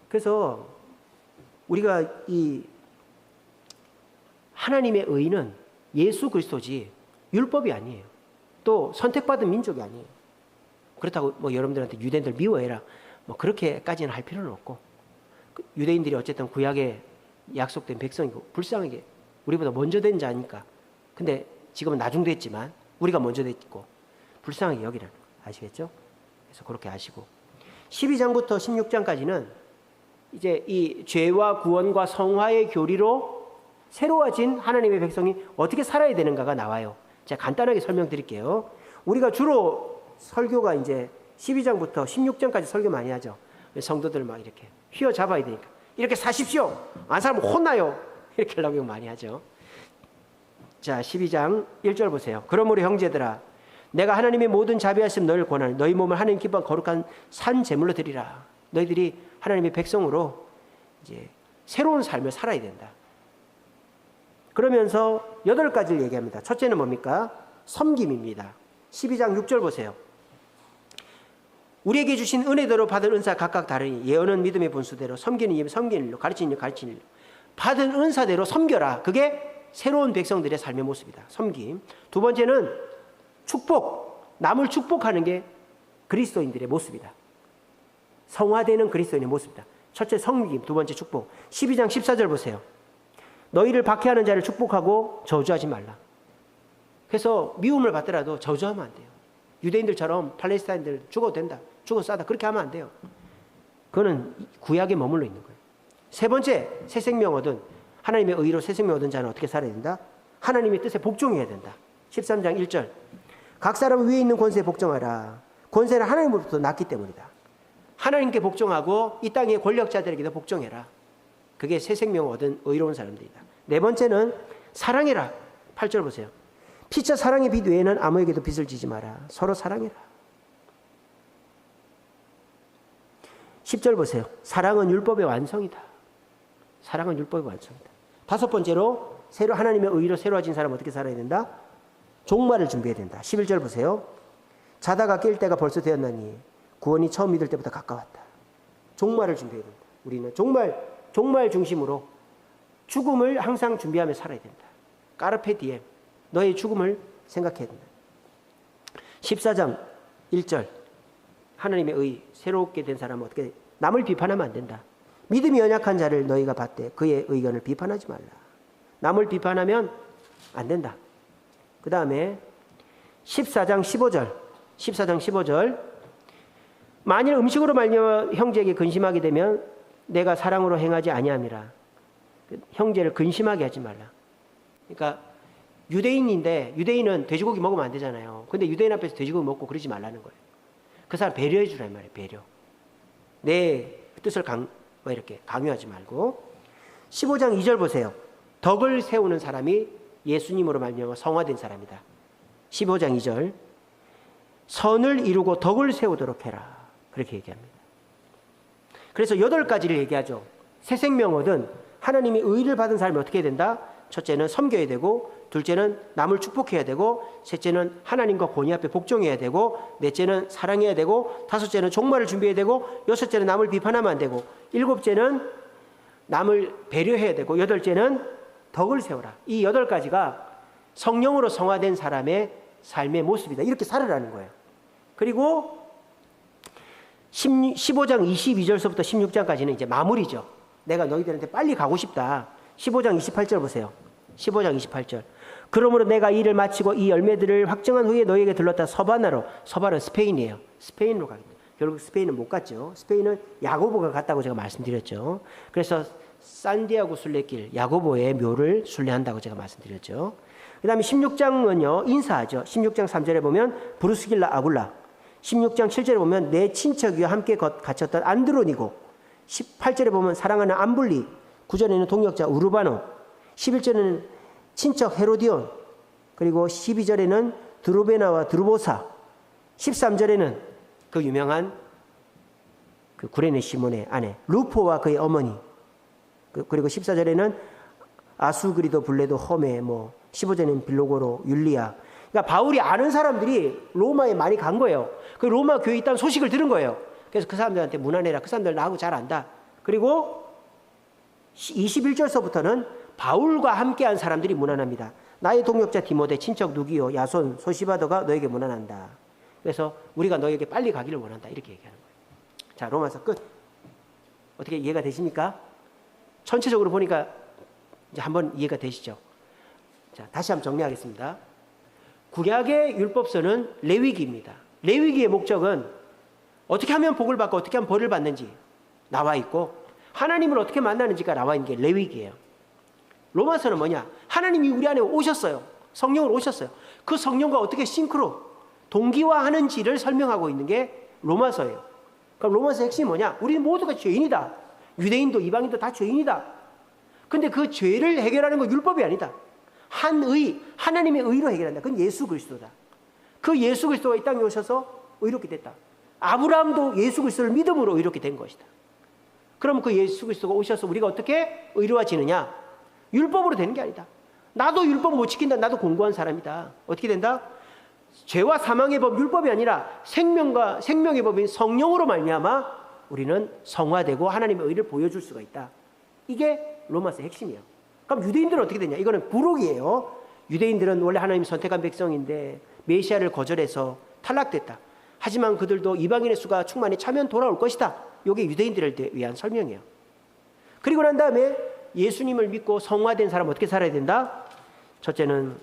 그래서 우리가 이 하나님의 의는 예수 그리스도지 율법이 아니에요. 또 선택받은 민족이 아니에요. 그렇다고 뭐 여러분들한테 유대인들 미워해라, 뭐 그렇게까지는 할 필요는 없고, 유대인들이 어쨌든 구약에 약속된 백성이고 불쌍하게 우리보다 먼저 된 자니까. 근데 지금은 나중됐지만 우리가 먼저 됐고 불쌍하게 여기라는 거 아시겠죠? 그래서 그렇게 아시고 12장부터 16장까지는 이제 이 죄와 구원과 성화의 교리로 새로워진 하나님의 백성이 어떻게 살아야 되는가가 나와요. 제가 간단하게 설명드릴게요. 우리가 주로 설교가 이제 12장부터 16장까지 설교 많이 하죠. 성도들 막 이렇게 휘어잡아야 되니까. 이렇게 사십시오. 안 살면 혼나요. 이렇게 하려고 많이 하죠. 자, 12장 1절 보세요. 그러므로 형제들아, 내가 하나님의 모든 자비하심 너희를 권하니 너희 몸을 하나님 기뻐 거룩한 산 제물로 드리라. 너희들이 하나님의 백성으로 이제 새로운 삶을 살아야 된다. 그러면서 8가지를 얘기합니다. 첫째는 뭡니까? 섬김입니다. 12장 6절 보세요. 우리에게 주신 은혜대로 받은 은사 각각 다르니 예언은 믿음의 분수대로, 섬기는 일 섬기는 일로, 가르치는 일 가르치는 일로. 받은 은사대로 섬겨라. 그게 새로운 백성들의 삶의 모습이다. 섬김. 두 번째는 축복. 남을 축복하는 게 그리스도인들의 모습이다. 성화되는 그리스도인의 모습이다. 첫째 섬김, 두 번째 축복. 12장 14절 보세요. 너희를 박해하는 자를 축복하고 저주하지 말라. 그래서 미움을 받더라도 저주하면 안 돼요. 유대인들처럼 팔레스타인들 죽어도 된다, 죽어도 싸다, 그렇게 하면 안 돼요. 그거는 구약에 머물러 있는 거예요. 세 번째, 새 생명 얻은, 하나님의 의로 새 생명 얻은 자는 어떻게 살아야 된다? 하나님의 뜻에 복종해야 된다. 13장 1절. 각 사람 위에 있는 권세에 복종하라. 권세는 하나님으로부터 났기 때문이다. 하나님께 복종하고 이 땅의 권력자들에게도 복종해라. 그게 새 생명 얻은 의로운 사람들이다. 네 번째는 사랑해라. 8절 보세요. 피차 사랑의 빚 외에는 아무에게도 빚을 지지 마라. 서로 사랑해라. 10절 보세요. 사랑은 율법의 완성이다. 사랑은 율법의 완성이다. 다섯 번째로 새로 하나님의 의로 새로워진 사람은 어떻게 살아야 된다? 종말을 준비해야 된다. 11절 보세요. 자다가 깰 때가 벌써 되었나니 구원이 처음 믿을 때보다 가까웠다. 종말을 준비해야 된다. 우리는 종말 중심으로 죽음을 항상 준비하며 살아야 된다. 까르페 디엠. 너의 죽음을 생각해야 된다. 14장 1절. 하나님의 의, 새롭게 된 사람은 어떻게 남을 비판하면 안 된다. 믿음이 연약한 자를 너희가 받되 그의 의견을 비판하지 말라. 남을 비판하면 안 된다. 그 다음에 14장 15절. 14장 15절. 만일 음식으로 말미암아 형제에게 근심하게 되면 내가 사랑으로 행하지 아니함이라. 형제를 근심하게 하지 말라. 그러니까 유대인인데 유대인은 돼지고기 먹으면 안 되잖아요. 근데 유대인 앞에서 돼지고기 먹고 그러지 말라는 거예요. 그 사람 배려해 주란 말이에요. 배려. 내 뜻을 이렇게 강요하지 말고. 15장 2절 보세요. 덕을 세우는 사람이 예수님으로 말미암아 성화된 사람이다. 15장 2절. 선을 이루고 덕을 세우도록 해라. 그렇게 얘기합니다. 그래서 8가지를 얘기하죠. 새 생명 얻은 하나님이 의를 받은 사람이 어떻게 해야 된다? 첫째는 섬겨야 되고, 둘째는 남을 축복해야 되고, 셋째는 하나님과 권위 앞에 복종해야 되고, 넷째는 사랑해야 되고, 다섯째는 종말을 준비해야 되고, 여섯째는 남을 비판하면 안 되고, 일곱째는 남을 배려해야 되고, 여덟째는 덕을 세워라. 이 8가지가 성령으로 성화된 사람의 삶의 모습이다. 이렇게 살아라는 거예요. 그리고 15장 22절서부터 16장까지는 이제 마무리죠. 내가 너희들한테 빨리 가고 싶다. 15장 28절 보세요. 15장 28절. 그러므로 내가 일을 마치고 이 열매들을 확정한 후에 너희에게 들렀다. 서바나로. 서바는 스페인이에요. 스페인으로 가겠다. 결국 스페인은 못 갔죠. 스페인은 야고보가 갔다고 제가 말씀드렸죠. 그래서 산디아고 순례길 야고보의 묘를 순례한다고 제가 말씀드렸죠. 그 다음에 16장은요 인사하죠. 16장 3절에 보면 브루스길라 아굴라, 16장 7절에 보면 내 친척이와 함께 갇혔던 안드로니고, 18절에 보면 사랑하는 암블리, 9절에는 동역자 우르바노, 11절에는 친척 헤로디온, 그리고 12절에는 드로베나와 드루보사, 13절에는 그 유명한 그 구레네 시몬의 아내 루포와 그의 어머니, 그리고 14절에는 아수그리도 블레도 험에 15절에는 빌로고로 율리아. 그러니까 바울이 아는 사람들이 로마에 많이 간 거예요. 그 로마 교회에 있다는 소식을 들은 거예요. 그래서 그 사람들한테 문안해라. 그 사람들 나하고 잘 안다. 그리고 21절서부터는 바울과 함께한 사람들이 문안합니다. 나의 동역자 디모데, 친척 누기요, 야손, 소시바더가 너에게 문안한다. 그래서 우리가 너에게 빨리 가기를 원한다. 이렇게 얘기하는 거예요. 자, 로마서 끝. 어떻게 이해가 되십니까? 전체적으로 보니까 이제 한번 이해가 되시죠? 자, 다시 한번 정리하겠습니다. 구약의 율법서는 레위기입니다. 레위기의 목적은 어떻게 하면 복을 받고 어떻게 하면 벌을 받는지 나와 있고, 하나님을 어떻게 만나는지가 나와 있는 게 레위기예요. 로마서는 뭐냐? 하나님이 우리 안에 오셨어요. 성령으로 오셨어요. 그 성령과 어떻게 싱크로 동기화하는지를 설명하고 있는 게 로마서예요. 그럼 로마서의 핵심이 뭐냐? 우리 모두가 죄인이다. 유대인도 이방인도 다 죄인이다. 근데 그 죄를 해결하는 건 율법이 아니다. 하나님의 의로 해결한다. 그건 예수 그리스도다. 그 예수 그리스도가 이 땅에 오셔서 의롭게 됐다. 아브라함도 예수 그리스도를 믿음으로 의롭게 된 것이다. 그럼 그 예수 그리스도가 오셔서 우리가 어떻게 의로워지느냐? 율법으로 되는 게 아니다. 나도 율법 못 지킨다. 나도 공고한 사람이다. 어떻게 된다? 죄와 사망의 법, 율법이 아니라 생명의 법인 성령으로 말미암아 우리는 성화되고 하나님의 의를 보여줄 수가 있다. 이게 로마서의 핵심이에요. 그럼 유대인들은 어떻게 되냐? 이거는 부록이에요. 유대인들은 원래 하나님 선택한 백성인데 메시아를 거절해서 탈락됐다. 하지만 그들도 이방인의 수가 충만히 차면 돌아올 것이다. 이게 유대인들을 위한 설명이에요. 그리고 난 다음에 예수님을 믿고 성화된 사람은 어떻게 살아야 된다? 첫째는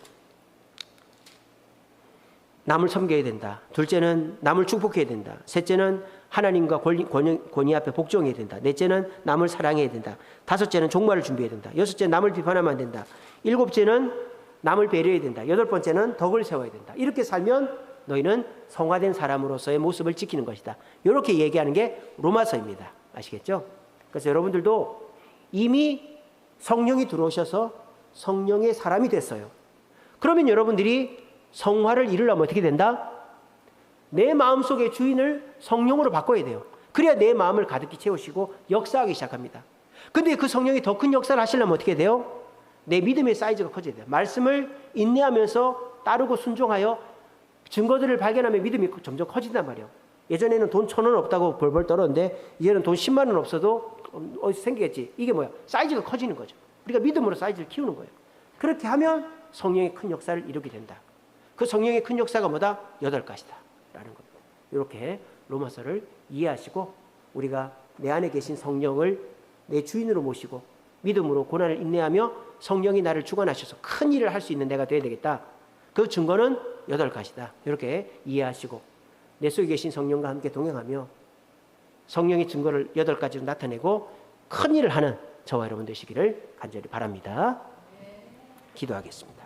남을 섬겨야 된다. 둘째는 남을 축복해야 된다. 셋째는 하나님과 권위 앞에 복종해야 된다. 넷째는 남을 사랑해야 된다. 다섯째는 종말을 준비해야 된다. 여섯째는 남을 비판하면 안 된다. 일곱째는 남을 배려해야 된다. 여덟 번째는 덕을 세워야 된다. 이렇게 살면 너희는 성화된 사람으로서의 모습을 지키는 것이다. 이렇게 얘기하는 게 로마서입니다. 아시겠죠? 그래서 여러분들도 이미 성령이 들어오셔서 성령의 사람이 됐어요. 그러면 여러분들이 성화를 이루려면 어떻게 된다? 내 마음속의 주인을 성령으로 바꿔야 돼요. 그래야 내 마음을 가득히 채우시고 역사하기 시작합니다. 근데 그 성령이 더 큰 역사를 하시려면 어떻게 돼요? 내 믿음의 사이즈가 커져야 돼요. 말씀을 인내하면서 따르고 순종하여 증거들을 발견하면 믿음이 점점 커진단 말이에요. 예전에는 돈 1,000원 없다고 벌벌 떨었는데 이제는 돈 10만 원 없어도 어디서 생기겠지. 이게 뭐야? 사이즈가 커지는 거죠. 우리가 믿음으로 사이즈를 키우는 거예요. 그렇게 하면 성령의 큰 역사를 이루게 된다. 그 성령의 큰 역사가 뭐다? 8가지다 라는 겁니다. 이렇게 로마서를 이해하시고 우리가 내 안에 계신 성령을 내 주인으로 모시고 믿음으로 고난을 인내하며 성령이 나를 주관하셔서 큰 일을 할 수 있는 내가 되어야 되겠다. 그 증거는 8가지다. 이렇게 이해하시고 내 속에 계신 성령과 함께 동행하며 성령의 증거를 8가지로 나타내고 큰 일을 하는 저와 여러분 되시기를 간절히 바랍니다. 기도하겠습니다.